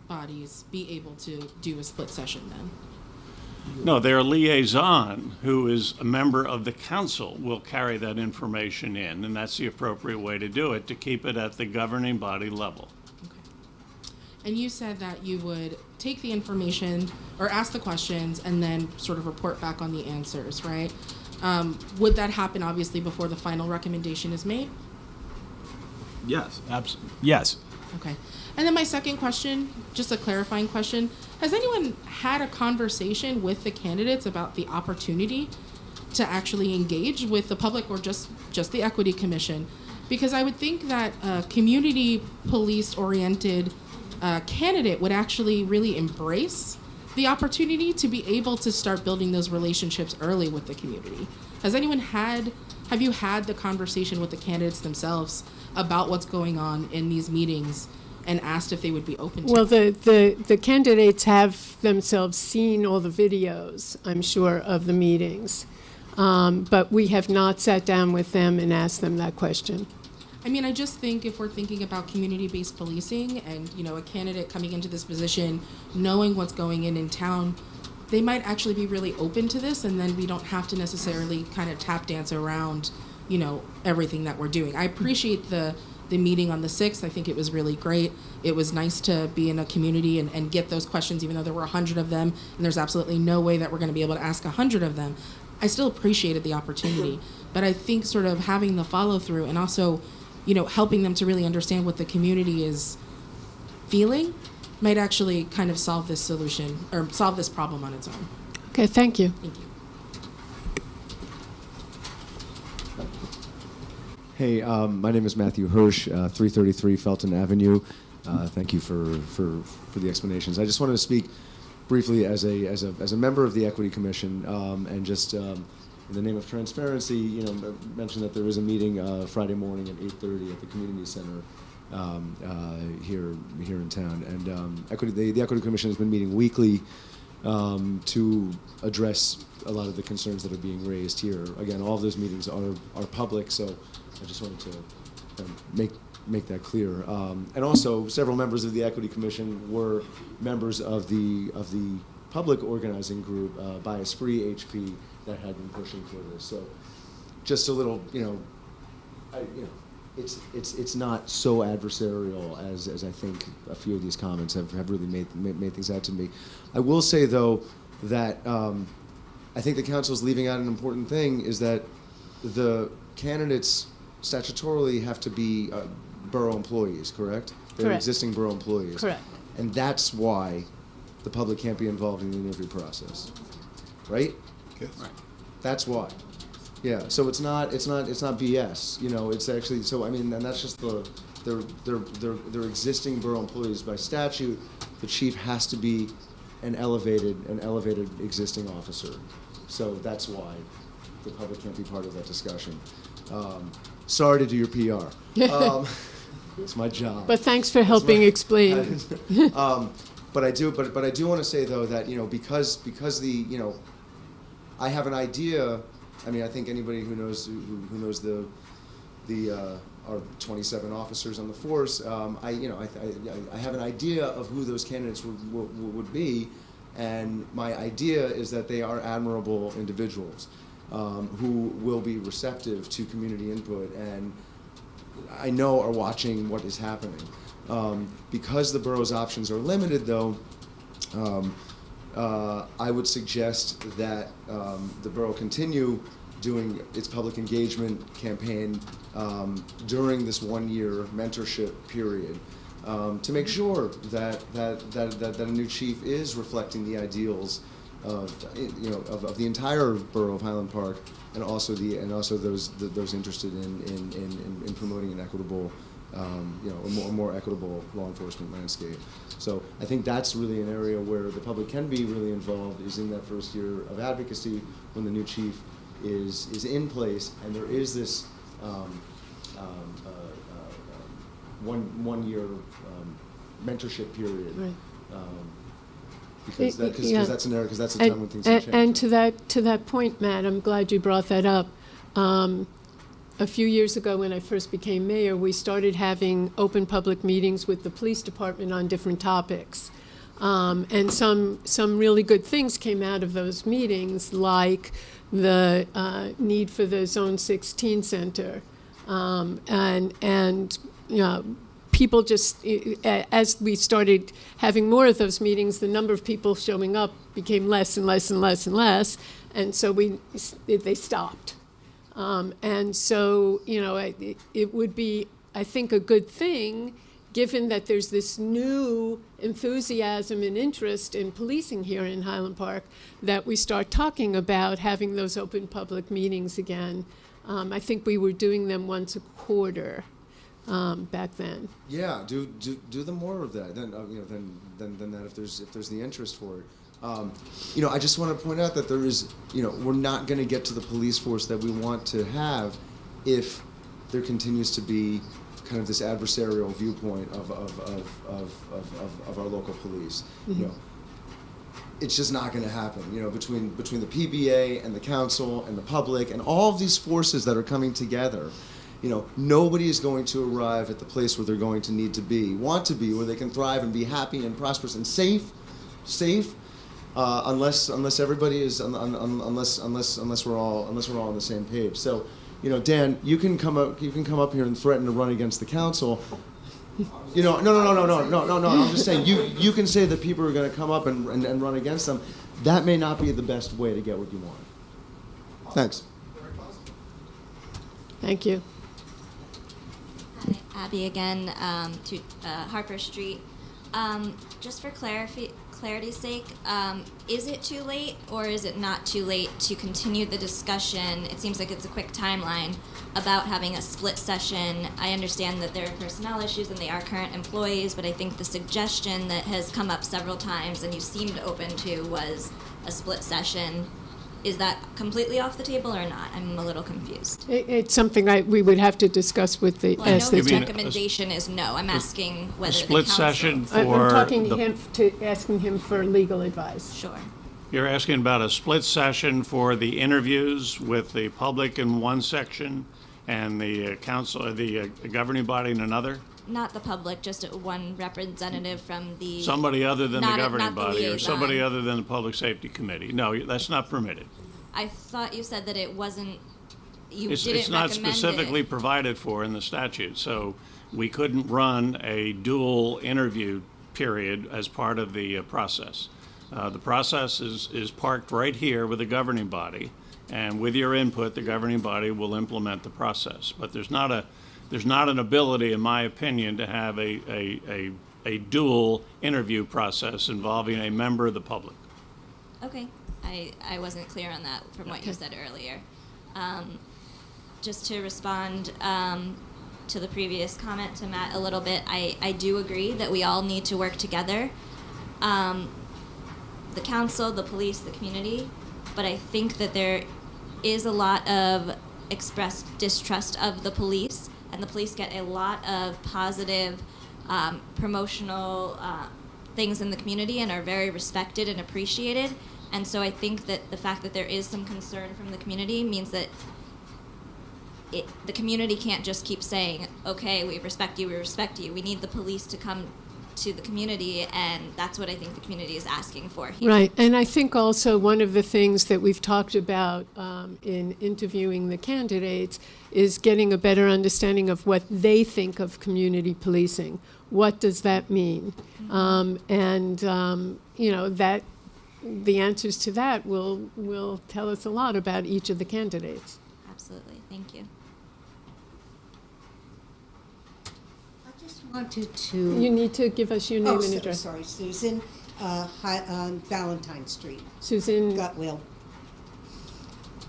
bodies, be able to do a split session then? No, their liaison, who is a member of the council, will carry that information in, and that's the appropriate way to do it, to keep it at the governing body level. And you said that you would take the information or ask the questions and then sort of report back on the answers, right? Would that happen obviously before the final recommendation is made? Yes, absolutely. Yes. Okay. And then my second question, just a clarifying question. Has anyone had a conversation with the candidates about the opportunity to actually engage with the public or just the Equity Commission? Because I would think that a community police-oriented candidate would actually really embrace the opportunity to be able to start building those relationships early with the community. Have you had the conversation with the candidates themselves about what's going on in these meetings and asked if they would be open to Well, it? the candidates have themselves seen all the videos, I'm sure, of the meetings. But we have not sat down with them and asked them that question. I mean, I just think if we're thinking about community-based policing and, a candidate coming into this position, knowing what's going in town, they might actually be really open to this, and then we don't have to necessarily kind of tap dance around, everything that we're doing. I appreciate the meeting on the 6th. I think it was really great. It was nice to be in a community and get those questions, even though there were 100 of them, and there's absolutely no way that we're going to be able to ask 100 of them. I still appreciated the opportunity, but I think sort of having the follow-through and also helping them to really understand what the community is feeling might actually kind of solve this solution or solve this problem on its own. Okay, thank you. Thank you. Hey, my name is Matthew Hirsch, 333 Felton Avenue. Thank you for the explanations. I just wanted to speak briefly as a member of the Equity Commission, and just in the name of transparency, mention that there is a meeting Friday morning at 8:30 at the community center here in town, and the Equity Commission has been meeting weekly to address a lot of the concerns that are being raised here. Again, all of those meetings are public, so I just wanted to make that clear. And also, several members of the Equity Commission were members of the public organizing group, Bias Free HP, that had been pushing for this. So, just a little, it's not so adversarial as I think a few of these comments have really made things out to me. I will say though that I think the council is leaving out an important thing, is that the candidates statutorily have to be borough employees, correct? They're Correct. existing borough employees. Correct. And that's why the public can't be involved in the interview process, right? Yes. Right. That's why. Yeah. So it's not BS. It's actually, so I mean, and that's just they're existing borough employees by statute. The chief has to be an elevated existing officer. So that's why the public can't be part of that discussion. Sorry to do your PR. It's my job. But thanks for helping explain. But I do want to say though that because I have an idea. I mean, I think anybody who knows our 27 officers on the force, I have an idea of who those candidates would be, and my idea is that they are admirable individuals who will be receptive to community input, and I know are watching what is happening. Because the borough's options are limited, though, I would suggest that the borough continue doing its public engagement campaign during this one-year mentorship period to make sure that a new chief is reflecting the ideals of the entire borough of Highland Park, and also those interested in promoting an equitable, a more equitable law enforcement landscape. So I think that's really an area where the public can be really involved, is in that first year of advocacy when the new chief is in place, and there is this one year mentorship period. Right. Because that's an area, because that's the time when things can change. And to that point, Matt, I'm glad you brought that up. A few years ago, when I first became mayor, we started having open public meetings with the police department on different topics. And some really good things came out of those meetings, like the need for the Zone 16 Center. And people just, as we started having more of those meetings, the number of people showing up became less and less and less and less, and so they stopped. And so, it would be, I think, a good thing, given that there's this new enthusiasm and interest in policing here in Highland Park, that we start talking about having those open public meetings again. I think we were doing them once a quarter back then. Yeah, do them more of that. Then than that if there's the interest for it. I just want to point out that there is, we're not going to get to the police force that we want to have if there continues to be kind of this adversarial viewpoint of our local police. Mm-hmm. It's just not going to happen. Between the PBA and the council and the public and all of these forces that are coming together. Nobody is going to arrive at the place where they're going to need to be, want to be, where they can thrive and be happy and prosperous and safe, unless everybody is, unless we're all on the same page. So, Dan, you can come up here and threaten to run against the council. No. I'm just saying you can say that people are going to come up and run against them. That may not be the best way to get what you want. Thanks. Thank you. Abby again, to Harper Street. Just for clarity's sake, is it too late or is it not too late to continue the discussion? It seems like it's a quick timeline about having a split session. I understand that there are personnel issues and they are current employees, but I think the suggestion that has come up several times and you seemed open to was a split session. Is that completely off the table or not? I'm a little confused. It's something we would have to discuss with the. Well, I know ask the his You mean recommendation is no. I'm asking whether A split the council. session for I'm talking to the- him, asking him for legal advice. Sure. You're asking about a split session for the interviews with the public in one section and the council, the governing body in another? Not the public, just one representative from the. Somebody other than the not governing the body or liaison. somebody other than the public safety committee? No, that's not permitted. I thought you said that it wasn't. You It's didn't not recommend specifically it. provided for in the statute, so we couldn't run a dual interview period as part of the process. The process is parked right here with the governing body, and with your input, the governing body will implement the process. But there's not an ability, in my opinion, to have a dual interview process involving a member of the public. Okay, I wasn't clear on that from what you said earlier. Just to respond to the previous comment to Matt a little bit, I do agree that we all need to work together. The council, the police, the community, but I think that there is a lot of expressed distrust of the police, and the police get a lot of positive promotional things in the community and are very respected and appreciated. And so I think that the fact that there is some concern from the community means that the community can't just keep saying, okay, we respect you, we respect you. We need the police to come to the community, and that's what I think the community is asking for here. Right, and I think also one of the things that we've talked about in interviewing the candidates is getting a better understanding of what they think of community policing. What does that mean? You know, that the answers to that will tell us a lot about each of the candidates. Absolutely, thank you. I just wanted to. You need to give us your name and Oh, address. sorry, Susan, Valentine Street, Susan, Gutwill.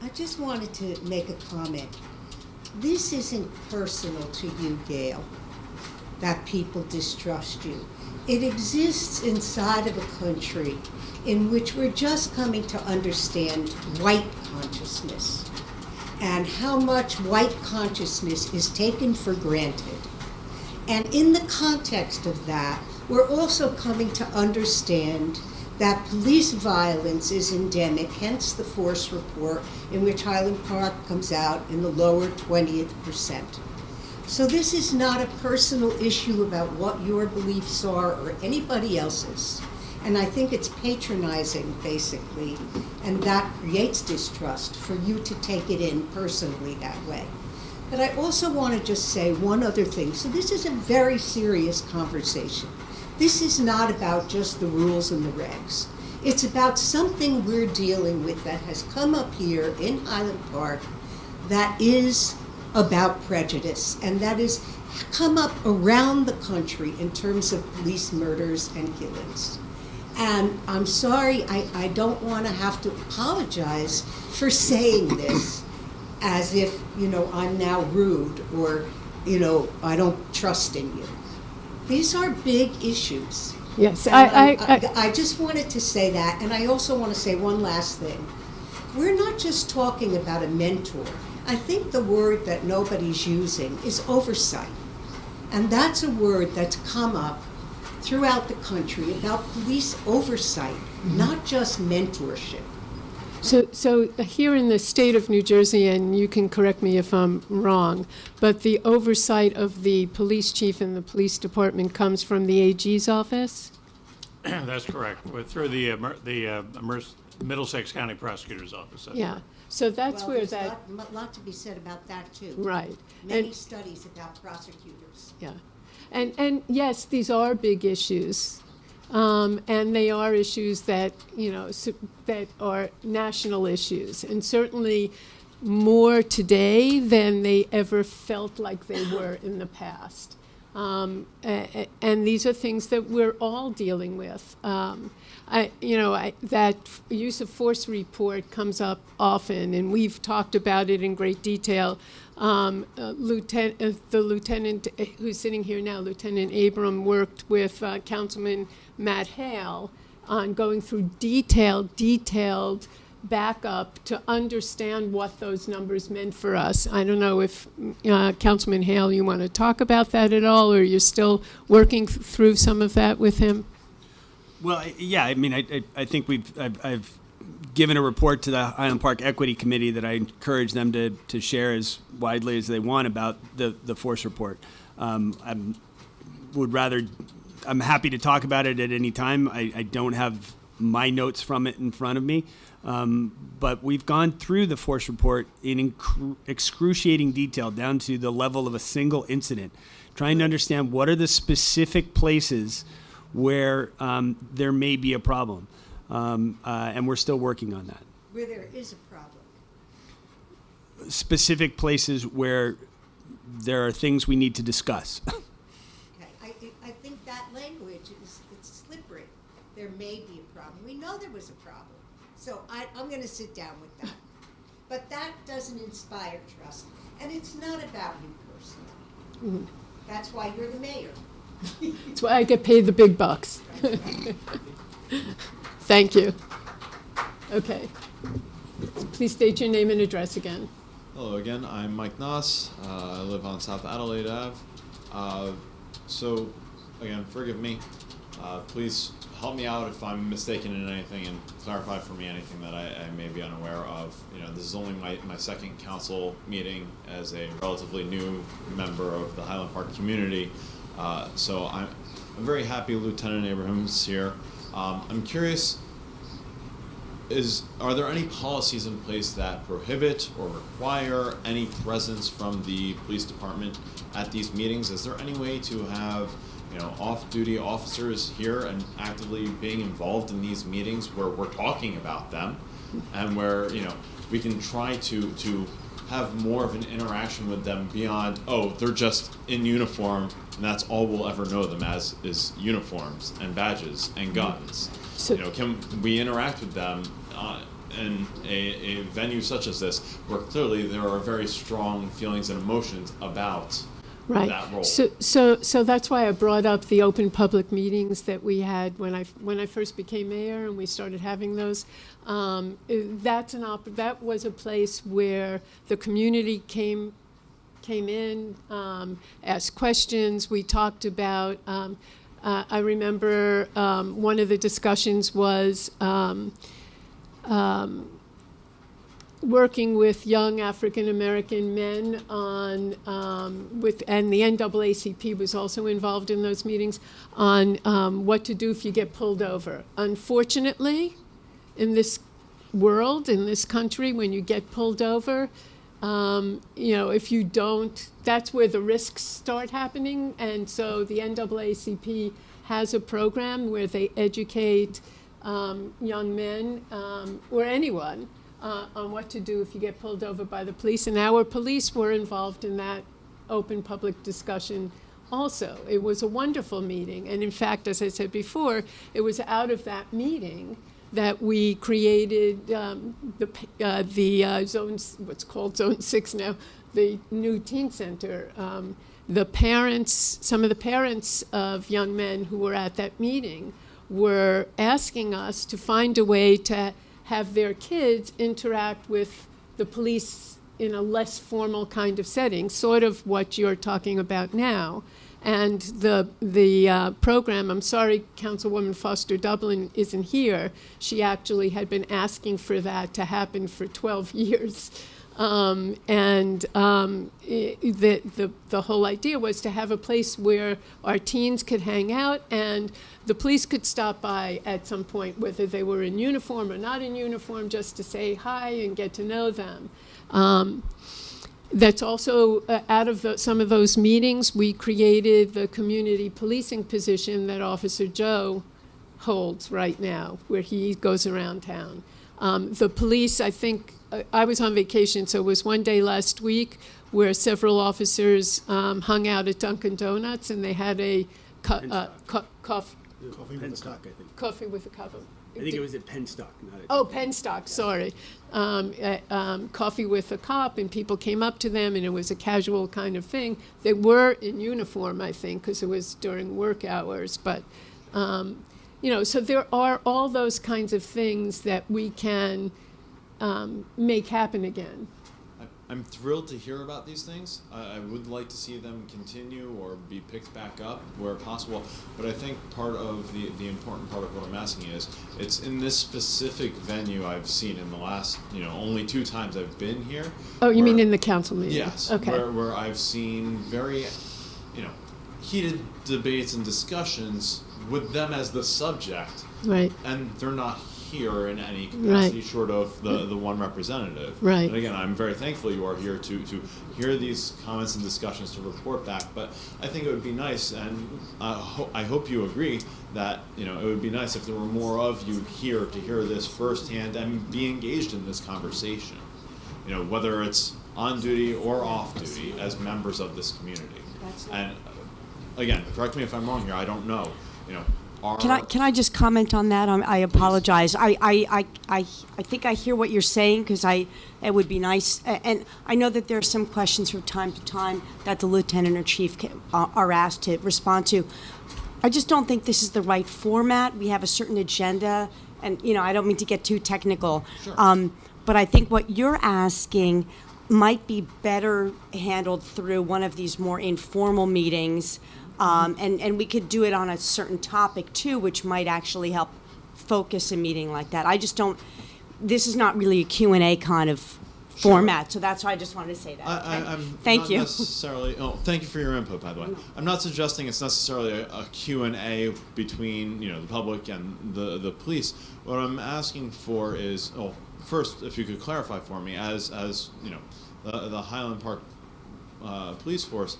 I just wanted to make a comment. This isn't personal to you, Gail, that people distrust you. It exists inside of a country in which we're just coming to understand white consciousness and how much white consciousness is taken for granted. And in the context of that, we're also coming to understand that police violence is endemic, hence the force report in which Highland Park comes out in the lower 20th percent. So this is not a personal issue about what your beliefs are or anybody else's. And I think it's patronizing, basically, and that creates distrust for you to take it in personally that way. But I also want to just say one other thing. So this is a very serious conversation. This is not about just the rules and the regs. It's about something we're dealing with that has come up here in Highland Park that is about prejudice, and that has come up around the country in terms of police murders and killings. And I'm sorry, I don't want to have to apologize for saying this as if, you know, I'm now rude or, you know, I don't trust in you. These are big issues. yes, And I I just wanted to say that, and I also want to say one last thing. We're not just talking about a mentor. I think the word that nobody's using is oversight. And that's a word that's come up throughout the country about police oversight, not just mentorship. So here in the state of New Jersey, and you can correct me if I'm wrong, but the oversight of the police chief and the police department comes from the AG's office? That's correct. We're through the Middlesex County Prosecutor's Office. That's Yeah, correct. so that's Well, where there's that, a lot to be said about that, too. right. Many And- studies about prosecutors. Yeah, and yes, these are big issues, and they are issues that, you know, that are national issues. And certainly, more today than they ever felt like they were in the past. And these are things that we're all dealing with. That use of force report comes up often, and we've talked about it in great detail. The lieutenant who's sitting here now, Lieutenant Abram, worked with Councilman Matt Hale on going through detailed backup to understand what those numbers meant for us. I don't know if Councilman Hale, you want to talk about that at all, or you're still working through some of that with him? Well, yeah, I mean, I think I've given a report to the Highland Park Equity Committee that I encourage them to share as widely as they want about the force report. I'm happy to talk about it at any time. I don't have my notes from it in front of me. But we've gone through the force report in excruciating detail down to the level of a single incident, trying to understand what are the specific places where there may be a problem. And we're still working on that. Where there is a problem. Specific places where there are things we need to discuss. Okay, I think that language it's slippery. There may be a problem. We know there was a problem. So I'm going to sit down with that. But that doesn't inspire trust. And it's not about you personally. Mhm. That's why you're the mayor. That's why I get paid the big bucks. Thank you. Okay. Please state your name and address again. Hello again, I'm Mike Noss. I live on South Adelaide Ave. So, again, forgive me. Please help me out if I'm mistaken in anything and clarify for me anything that I may be unaware of. This is only my second council meeting as a relatively new member of the Highland Park community. So I'm very happy Lieutenant Abraham's here. I'm curious, are there any policies in place that prohibit or require any presence from the police department at these meetings? Is there any way to have off-duty officers here and actively being involved in these meetings where we're talking about them and where we can try to have more of an interaction with them beyond, oh, they're just in uniform and that's all we'll ever know them as is uniforms and badges and guns. So, can we interact with them in a venue such as this where clearly there are very strong feelings and emotions about right. that role? So that's why I brought up the open public meetings that we had when I first became mayor and we started having those. That was a place where the community came in, asked questions. We talked about. I remember one of the discussions was. Working with young African American men on and the NAACP was also involved in those meetings on what to do if you get pulled over. Unfortunately, in this world, in this country, when you get pulled over, if you don't, that's where the risks start happening. And so the NAACP has a program where they educate young men or anyone on what to do if you get pulled over by the police. And our police were involved in that open public discussion also. It was a wonderful meeting. And in fact, as I said before, it was out of that meeting that we created the zones, what's called Zone 6 now, the new teen center. Some of the parents of young men who were at that meeting were asking us to find a way to have their kids interact with the police in a less formal kind of setting, sort of what you're talking about now. And the program, I'm sorry Councilwoman Foster Dublin isn't here. She actually had been asking for that to happen for 12 years. The whole idea was to have a place where our teens could hang out and the police could stop by at some point, whether they were in uniform or not in uniform, just to say hi and get to know them. That's also out of some of those meetings, we created the community policing position that Officer Joe holds right now, where he goes around town. The police, I think, I was on vacation, so it was one day last week where several officers hung out at Dunkin' Donuts, and they had a coffee with a cup of. I think it was at Penstock. Not at Oh, Penstock, sorry. Coffee with a cop, and people came up to them, and it was a casual kind of thing. They were in uniform, I think, because it was during work hours. But, so there are all those kinds of things that we can make happen again. I'm thrilled to hear about these things. I would like to see them continue or be picked back up where possible. But I think part of the important part of what I'm asking is, it's in this specific venue I've seen in the last, only 2 times I've been here. Oh, you mean in the council meeting? Yes. Okay. Where I've seen very, heated debates and discussions with them as the subject. Right. And they're not here in any capacity short of the one representative. Right. And again, I'm very thankful you are here to hear these comments and discussions to report back. But I think it would be nice, and I hope you agree, that it would be nice if there were more of you here to hear this firsthand and be engaged in this conversation. Whether it's on duty or off duty as members of this community. And again, correct me if I'm wrong here. I don't know. Can I just comment on that? I apologize. I think I hear what you're saying, because it would be nice, and I know that there are some questions from time to time that the lieutenant or chief are asked to respond to. I just don't think this is the right format. We have a certain agenda, and I don't mean to get too technical, but I think what you're asking might be better handled through one of these more informal meetings. And we could do it on a certain topic too, which might actually help focus a meeting like that. This is not really a Q&A kind of format, so that's why I just wanted to say that. Thank you. Thank you for your input, by the way. I'm not suggesting it's necessarily a Q&A between the public and the police. What I'm asking for is, first, if you could clarify for me, as the Highland Park police force.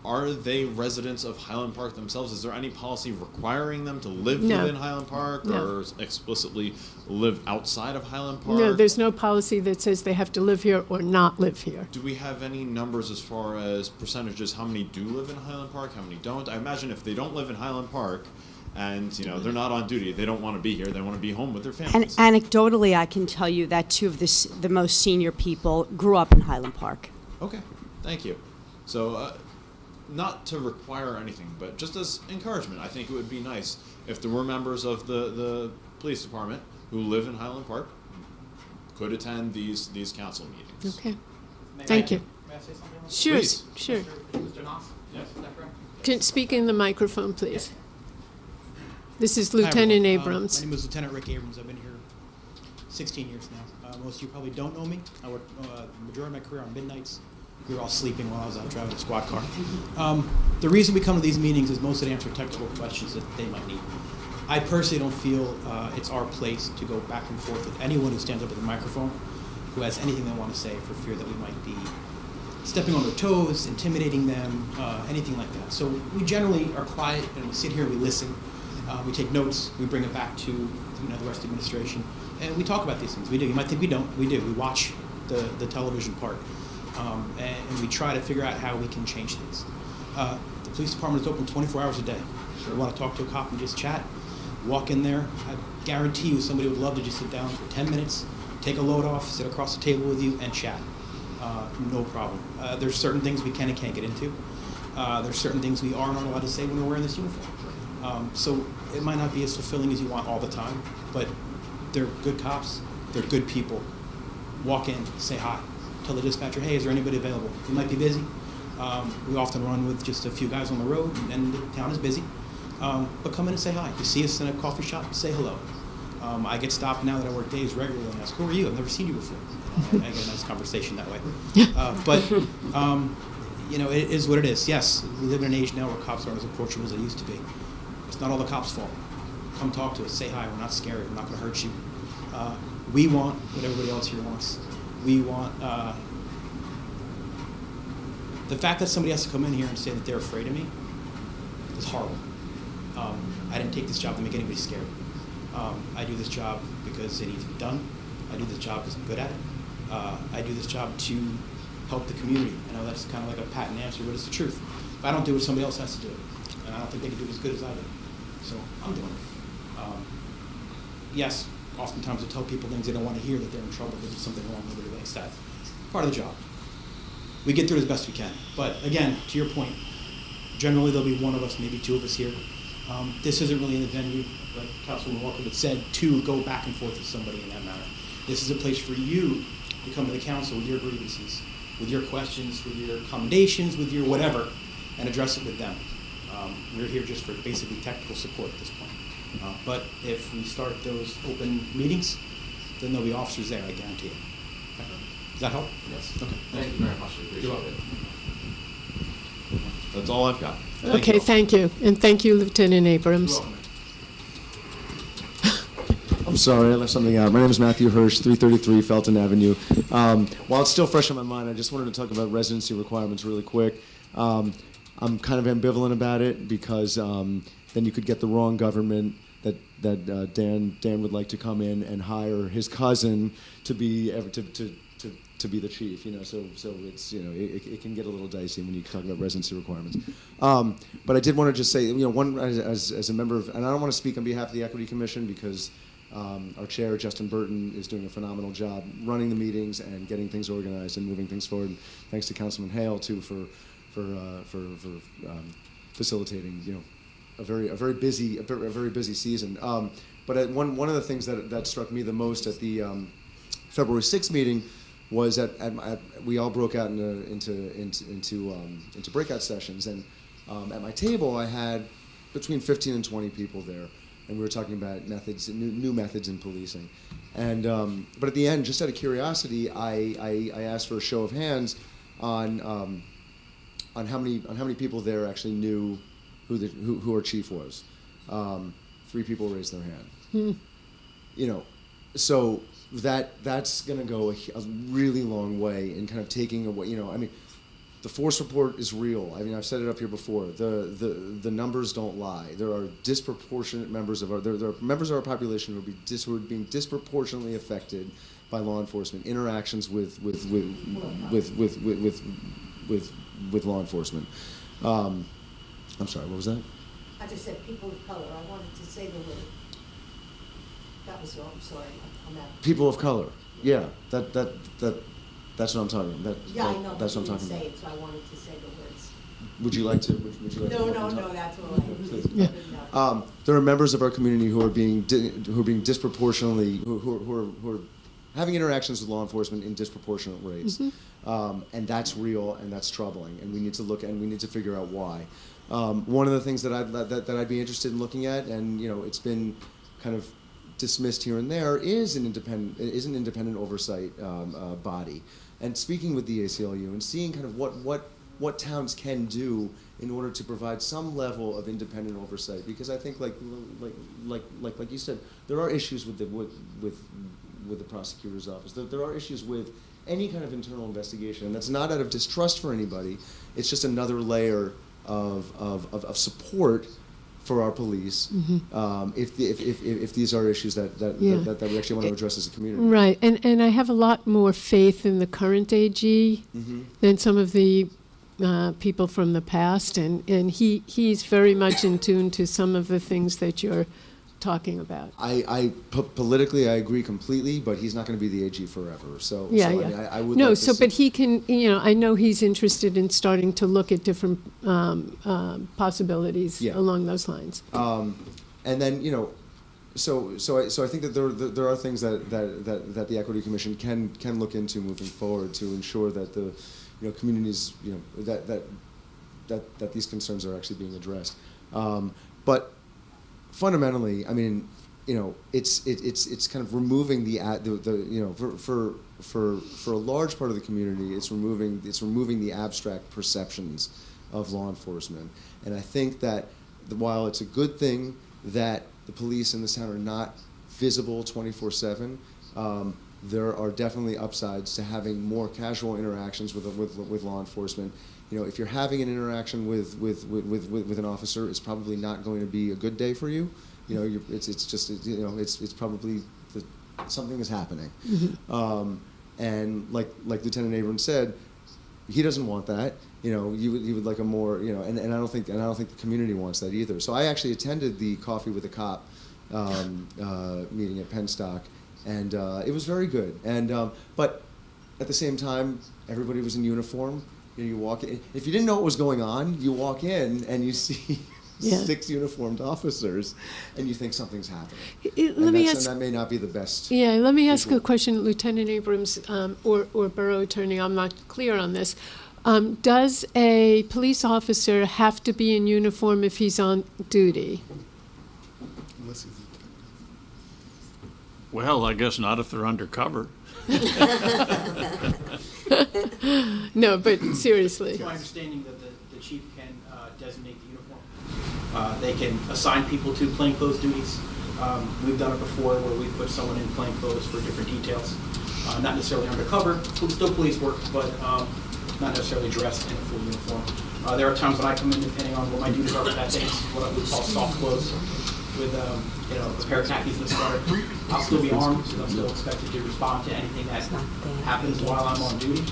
Are they residents of Highland Park themselves? Is there any policy requiring them to live within Highland Park or explicitly live outside of Highland Park? No, there's no policy that says they have to live here or not live here. Do we have any numbers as far as percentages? How many do live in Highland Park? How many don't? I imagine if they don't live in Highland Park and they're not on duty, they don't want to be here. They want to be home with their families. And anecdotally, I can tell you that 2 of the most senior people grew up in Highland Park. Okay, thank you. So. Not to require anything, but just as encouragement, I think it would be nice if there were members of the police department who live in Highland Park could attend these council meetings. Okay. Thank you. May I say something? Sure. Please. Sure. Mr. Noss? Yes. Is that correct? Can speak in the microphone, please. This is Hi, Lieutenant everyone. Abrams. My name is Lieutenant Rick Abrams. I've been here 16 years now. Most of you probably don't know me. I worked the majority of my career on midnights. We were all sleeping while I was out driving a squad car. The reason we come to these meetings is mostly to answer technical questions that they might need. I personally don't feel it's our place to go back and forth with anyone who stands up at the microphone, who has anything they want to say, for fear that we might be stepping on their toes, intimidating them, anything like that. So we generally are quiet, and we sit here, we listen, we take notes, we bring it back to the rest of the administration, and we talk about these things. We do. You might think we don't. We do. We watch the television part. And we try to figure out how we can change things. The police department is open 24 hours a day. If you want to talk to a cop and just chat, walk in there. I guarantee you somebody would love to just sit down for 10 minutes, take a load off, sit across the table with you, and chat. No problem. There's certain things we can and can't get into. There's certain things we are not allowed to say when we're wearing this uniform. So it might not be as fulfilling as you want all the time, but they're good cops. They're good people. Walk in, say hi. Tell the dispatcher, hey, is there anybody available? You might be busy. We often run with just a few guys on the road, and the town is busy. But come in and say hi. You see us in a coffee shop, say hello. I get stopped now that I work days regularly and ask, who are you? I've never seen you before. I get a nice conversation that way. But it is what it is. Yes, we live in an age now where cops aren't as approachable as they used to be. It's not all the cops' fault. Come talk to us, say hi. We're not scary. We're not going to hurt you. We want what everybody else here wants. We want the fact that somebody has to come in here and say that they're afraid of me is horrible. I didn't take this job to make anybody scared. I do this job because it needs to be done. I do this job because I'm good at it. I do this job to help the community. I know that's kind of like a patent answer, but it's the truth. If I don't do it, somebody else has to do it. And I don't think they can do it as good as I do. So I'm doing it. Yes, oftentimes I tell people things they don't want to hear, that they're in trouble, that there's something wrong with their legs. That's part of the job. We get through it as best we can. But again, to your point, generally there'll be one of us, maybe two of us here. This isn't really in the venue, like Councilwoman Walker had said, to go back and forth with somebody in that manner. This is a place for you to come to the council with your grievances, with your questions, with your commendations, with your whatever, and address it with them. We're here just for basically technical support at this point. But if we start those open meetings, then there'll be officers there, I guarantee it. Okay. Does that help? Yes. Okay. Thank you very much. I appreciate You're welcome. it. That's all I've got. Okay, thank you. And thank you, Lieutenant Abrams. You're welcome. I'm sorry, I left something out. My name is Matthew Hirsch, 333 Felton Avenue. While it's still fresh on my mind, I just wanted to talk about residency requirements really quick. I'm kind of ambivalent about it because then you could get the wrong government that Dan would like to come in and hire his cousin to be to be the chief. So it's it can get a little dicey when you talk about residency requirements. But I did want to just say one as a member of, and I don't want to speak on behalf of the Equity Commission because our chair Justin Burton is doing a phenomenal job running the meetings and getting things organized and moving things forward. Thanks to Councilman Hale too for facilitating a very busy season. But one of the things that struck me the most at the February 6th meeting was we all broke out into breakout sessions, and at my table I had between 15 and 20 people there, and we were talking about methods, new methods in policing. And but at the end, just out of curiosity, I asked for a show of hands on how many people there actually knew who our chief was. 3 people raised their hand. So that's going to go a really long way in kind of taking away. The force report is real. I've said it up here before. The numbers don't lie. There are disproportionate members of there are members of our population who are being disproportionately affected by law enforcement interactions with law enforcement. I'm sorry. What was that? I just said people of color. I wanted to say the word. That was all. I'm sorry. I'm out. People of color. Yeah. That's what I'm talking about. Yeah, I know. That's what I'm talking say about. it, so I wanted to say the words. Would you like to? Would you like to? No. That's all I. Yeah. There are members of our community who are being disproportionately who are having interactions with law enforcement in disproportionate rates, and that's real and that's troubling, and we need to look and we need to figure out why. One of the things that I'd be interested in looking at, and it's been kind of dismissed here and there, is an independent oversight body, and speaking with the ACLU and seeing kind of what towns can do in order to provide some level of independent oversight, because I think like you said, there are issues with the prosecutor's office. There are issues with any kind of internal investigation, and that's not out of distrust for anybody. It's just another layer of support for our police, if these are issues that we actually want to address as a community. Right, and I have a lot more faith in the current AG than some of the people from the past, and he's very much in tune to some of the things that you're talking about. Politically, I agree completely, but he's not going to be the AG forever. So yeah. I mean, I would no, like so to but he can. I know he's interested in starting to look at different possibilities along those lines. And then so I think that there are things that the Equity Commission can look into moving forward to ensure that the communities that these concerns are actually being addressed. But fundamentally, I mean, it's kind of removing for a large part of the community, it's removing the abstract perceptions of law enforcement. And I think that while it's a good thing that the police in this town are not visible 24/7, there are definitely upsides to having more casual interactions with law enforcement. If you're having an interaction with an officer, it's probably not going to be a good day for you. It's probably something is happening. And like Lieutenant Abrams said, he doesn't want that. You would like a more, and I don't think the community wants that either. So I actually attended the Coffee with a Cop meeting at Penstock, and it was very good. And but at the same time, everybody was in uniform. You walk in. If you didn't know what was going on, you walk in and you see 6 uniformed officers, and you think something's happening. And that may not be the best. Yeah, let me ask a question, Lieutenant Abrams, or Borough Attorney. I'm not clear on this. Does a police officer have to be in uniform if he's on duty? Well, I guess not if they're undercover. No, but seriously. It's my understanding that the chief can designate the uniform. They can assign people to plainclothes duties. We've done it before where we put someone in plainclothes for different details. Not necessarily undercover, still police work, but not necessarily dressed in a full uniform. There are times when I come in, depending on what my duties are for that day, what we call soft clothes, with a pair of khakis and a sweater. I'll still be armed, so I'm still expected to respond to anything that happens while I'm on duty.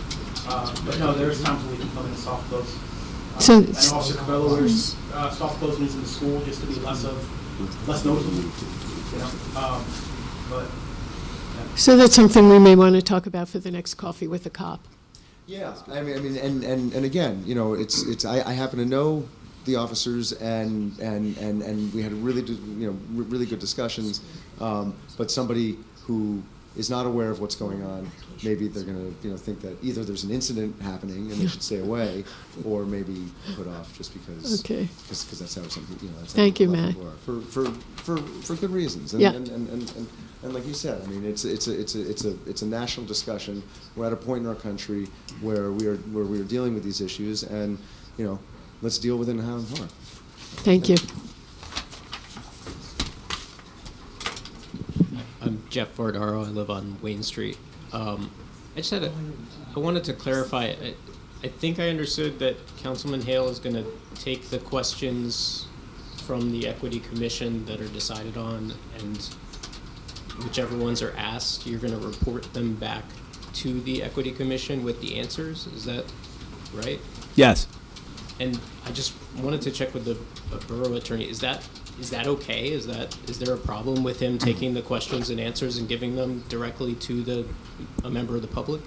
But no, there's times when we can come in soft clothes. So I know Officer Cabello wears soft clothes when he's in the school just to be less noticeable, but. So that's something we may want to talk about for the next Coffee with a Cop. Yeah, I mean, and again, I happen to know the officers, and we had really good discussions. But somebody who is not aware of what's going on, maybe they're going to think that either there's an incident happening and they should stay away, or maybe put off just because. Okay. Because that's how some people. Thank you, Matt. For good reasons. And, yeah. And like you said, I mean, it's a national discussion. We're at a point in our country where we are dealing with these issues, and let's deal with it in Highland Park. Thank you. I'm Jeff Vardaro. I live on Wayne Street. I wanted to clarify. I think I understood that Councilman Hale is going to take the questions from the Equity Commission that are decided on, and whichever ones are asked, you're going to report them back to the Equity Commission with the answers. Is that right? Yes. And I just wanted to check with the borough attorney. Is that okay? Is there a problem with him taking the questions and answers and giving them directly to a member of the public?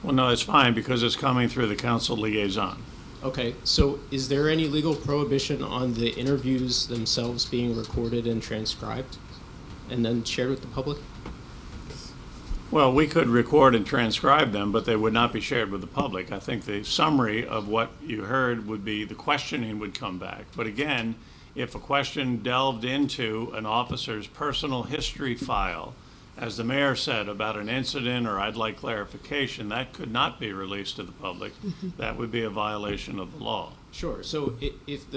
Well, no, it's fine because it's coming through the council liaison. Okay, so is there any legal prohibition on the interviews themselves being recorded and transcribed and then shared with the public? Well, we could record and transcribe them, but they would not be shared with the public. I think the summary of what you heard would be the questioning would come back. But again, if a question delved into an officer's personal history file, as the mayor said about an incident or I'd like clarification, that could not be released to the public. That would be a violation of the law. Sure. So if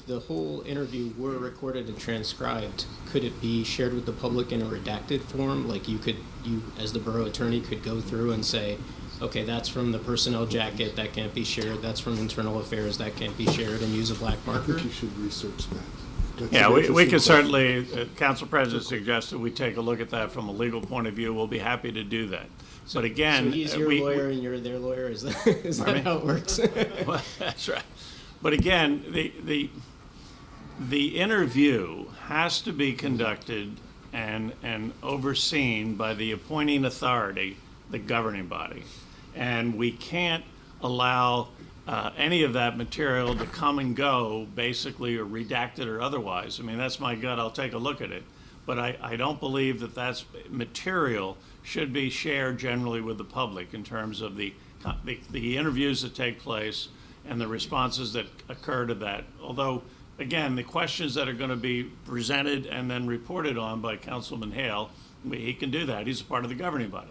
the whole interview were recorded and transcribed, could it be shared with the public in a redacted form? Like you as the borough attorney could go through and say, okay, that's from the personnel jacket, that can't be shared. That's from internal affairs, that can't be shared, and use a black marker? I think you should research that. Yeah, we could certainly, Council President suggested we take a look at that from a legal point of view. We'll be happy to do that. But again, so he's your lawyer and you're their lawyer? Is that how it works? Well, that's right. But again, the interview has to be conducted and overseen by the appointing authority, the governing body. And we can't allow any of that material to come and go, basically, or redacted or otherwise. I mean, that's my gut. I'll take a look at it. But I don't believe that that's material should be shared generally with the public in terms of the interviews that take place and the responses that occur to that. Although, again, the questions that are going to be presented and then reported on by Councilman Hale, he can do that. He's a part of the governing body.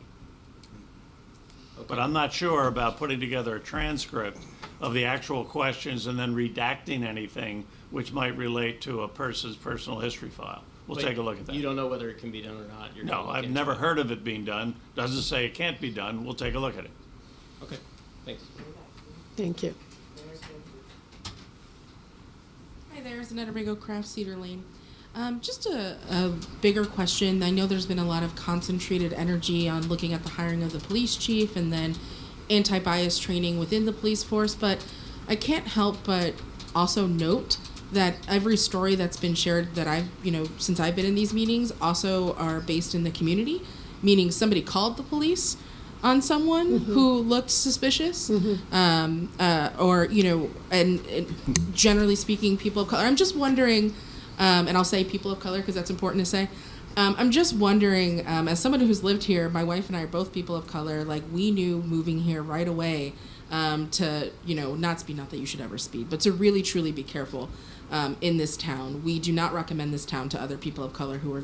Okay. But I'm not sure about putting together a transcript of the actual questions and then redacting anything which might relate to a person's personal history file. We'll take a look at that. You don't know whether it can be done or not? No, I've never heard of it being done. Doesn't say it can't be done. We'll take a look at it. Okay, thanks. Thank you. Hi there, Zanetta Rigo, Craft Cedar Lane. Just a bigger question. I know there's been a lot of concentrated energy on looking at the hiring of the police chief and then anti-bias training within the police force, but I can't help but also note that every story that's been shared that I've, since I've been in these meetings also are based in the community, meaning somebody called the police on someone who looked suspicious, or, and generally speaking, people of color. I'm just wondering, and I'll say people of color because that's important to say. I'm just wondering, as someone who's lived here, my wife and I are both people of color, like we knew moving here right away to, not speed, not that you should ever speed, but to really truly be careful in this town. We do not recommend this town to other people of color who are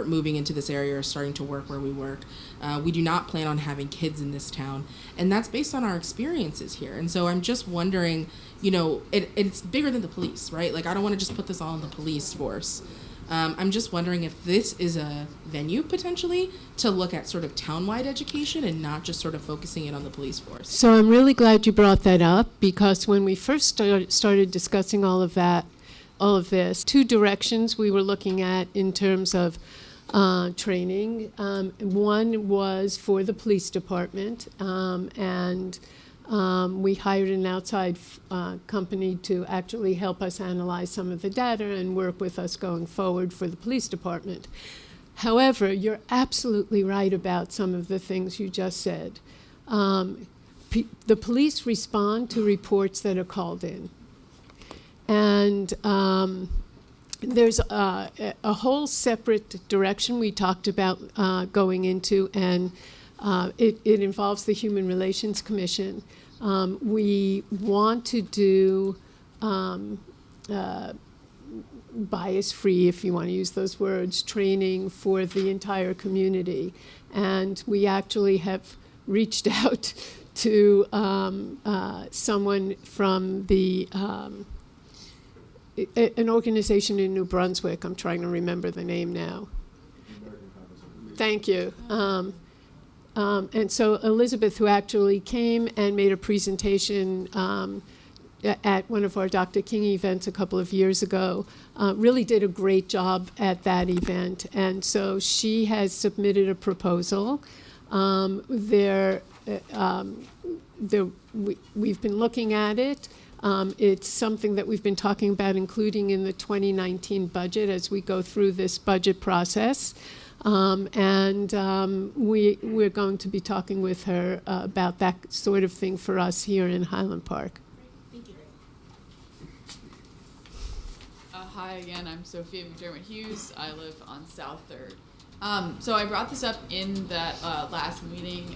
moving into this area or starting to work where we work. We do not plan on having kids in this town, and that's based on our experiences here. And so I'm just wondering, it's bigger than the police, right? Like I don't want to just put this all on the police force. I'm just wondering if this is a venue potentially to look at sort of town-wide education and not just sort of focusing it on the police force. So I'm really glad you brought that up, because when we first started discussing all of this, two directions we were looking at in terms of training. One was for the police department, and we hired an outside company to actually help us analyze some of the data and work with us going forward for the police department. However, you're absolutely right about some of the things you just said. The police respond to reports that are called in. And there's a whole separate direction we talked about going into, and it involves the Human Relations Commission. We want to do bias-free, if you want to use those words, training for the entire community. And we actually have reached out to someone from the an organization in New Brunswick. I'm trying to remember the name now. Thank you. And so Elizabeth, who actually came and made a presentation at one of our Dr. King events a couple of years ago, really did a great job at that event. And so she has submitted a proposal. We've been looking at it. It's something that we've been talking about including in the 2019 budget as we go through this budget process. We're going to be talking with her about that sort of thing for us here in Highland Park. Thank you. Hi again, I'm Sophia McDermott Hughes. I live on South 3rd. So I brought this up in that last meeting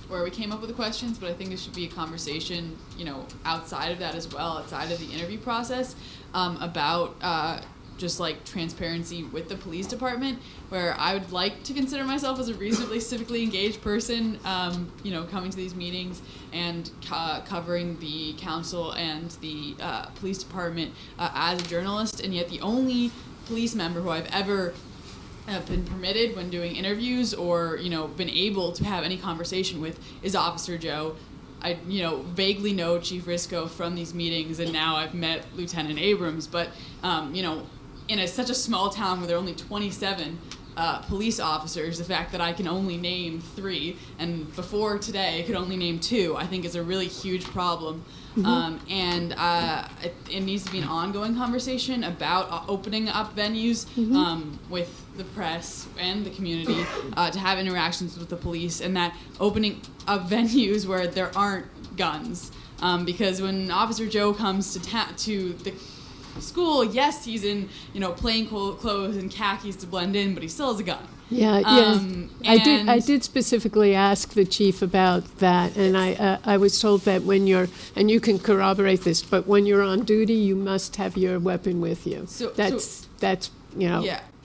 where we came up with the questions, but I think there should be a conversation, outside of that as well, outside of the interview process, about just like transparency with the police department, where I would like to consider myself as a reasonably civically engaged person, coming to these meetings and covering the council and the police department as a journalist, and yet the only police member who I've ever been permitted when doing interviews or, been able to have any conversation with is Officer Joe. I, vaguely know Chief Risco from these meetings, and now I've met Lieutenant Abrams, but, in such a small town where there are only 27 police officers, the fact that I can only name 3, and before today I could only name 2, I think is a really huge problem. It needs to be an ongoing conversation about opening up venues with the press and the community to have interactions with the police, and that opening up venues where there aren't guns. Because when Officer Joe comes to the school, yes, he's in plain clothes and khakis to blend in, but he still has a gun. Yeah. I did specifically ask the chief about that, and I was told that when you're, and you can corroborate this, but when you're on duty, you must have your weapon with you. That's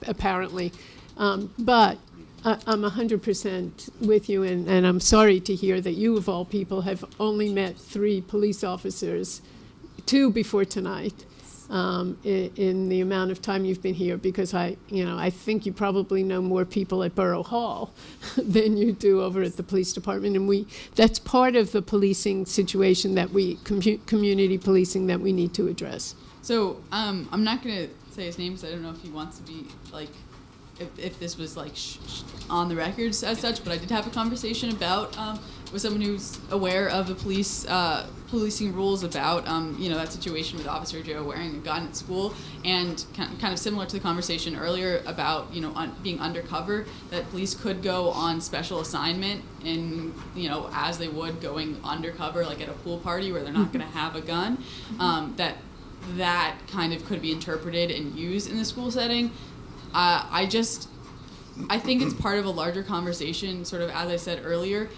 apparently. But I'm 100% with you, and I'm sorry to hear that you, of all people, have only met 3 police officers, 2 before tonight. In the amount of time you've been here, because I think you probably know more people at Borough Hall than you do over at the police department, and that's part of the policing situation that community policing that we need to address. So I'm not going to say his name because I don't know if he wants to be like, if this was like on the records as such. But I did have a conversation about with someone who's aware of the policing rules about that situation with Officer Joe wearing a gun at school, and kind of similar to the conversation earlier about being undercover, that police could go on special assignment and as they would going undercover like at a pool party where they're not going to have a gun, that kind of could be interpreted and used in the school setting. I think it's part of a larger conversation, sort of as I said earlier,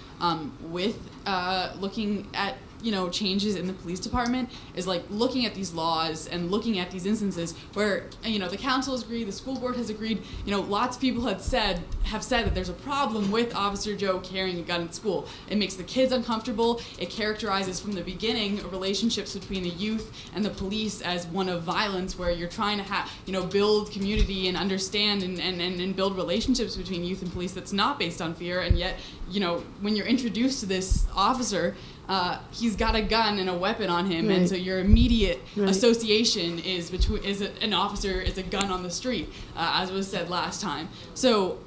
with looking at changes in the police department, is like looking at these laws and looking at these instances where the council has agreed, the school board has agreed, lots of people have said that there's a problem with Officer Joe carrying a gun at school. It makes the kids uncomfortable. It characterizes from the beginning relationships between the youth and the police as one of violence, where you're trying to build community and understand and build relationships between youth and police that's not based on fear. And yet when you're introduced to this officer, he's got a gun and a weapon on him, Right. and so your immediate Right. association is an officer is a gun on the street, as was said last time. So,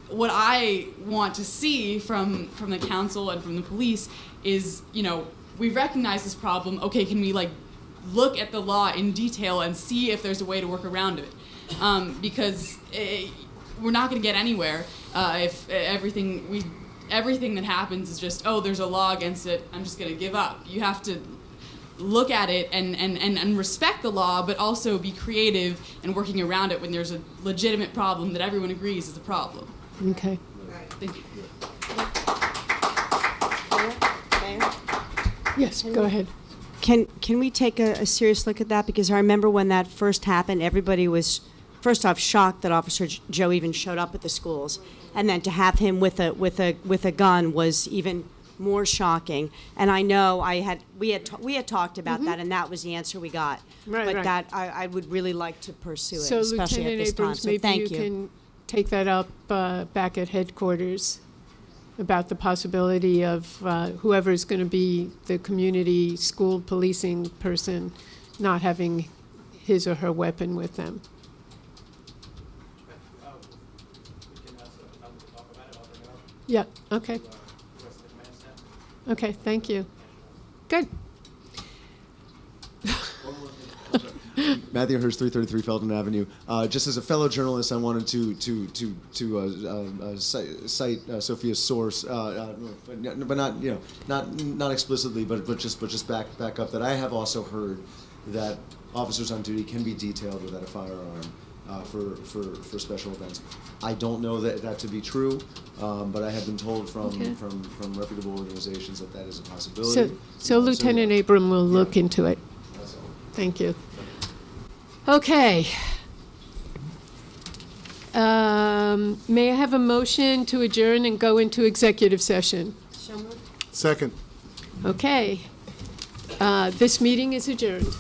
what I want to see from the council and from the police is, we recognize this problem. Okay, can we look at the law in detail and see if there's a way to work around it? Because we're not going to get anywhere if everything that happens is just, there's a law against it, I'm just going to give up. You have to look at it and respect the law, but also be creative in working around it when there's a legitimate problem that everyone agrees is a problem. Okay. Thank you. Yes, go ahead. Can we take a serious look at that? Because I remember when that first happened, everybody was, first off, shocked that Officer Joe even showed up at the schools, and then to have him with a gun was even more shocking. And I know we had talked about that, and that was the answer we got. Right, but right. that I would really like to pursue it, So especially Lieutenant at this time. Abrams, So maybe thank you can take that up back at headquarters about the possibility of whoever's going to be the community school policing person not having his or her weapon with them. Yeah, okay. Okay, thank you. Good. Matthew Hirsch, 333 Felton Avenue. Just as a fellow journalist, I wanted to cite Sophia's source, but not explicitly, but just back up that I have also heard that officers on duty can be detailed without a firearm for special events. I don't know that to be true, but I have been told from reputable organizations that is a possibility. So Lieutenant Abram will look into it. That's all. Thank you. Okay. May I have a motion to adjourn and go into executive session? Second. Okay. This meeting is adjourned.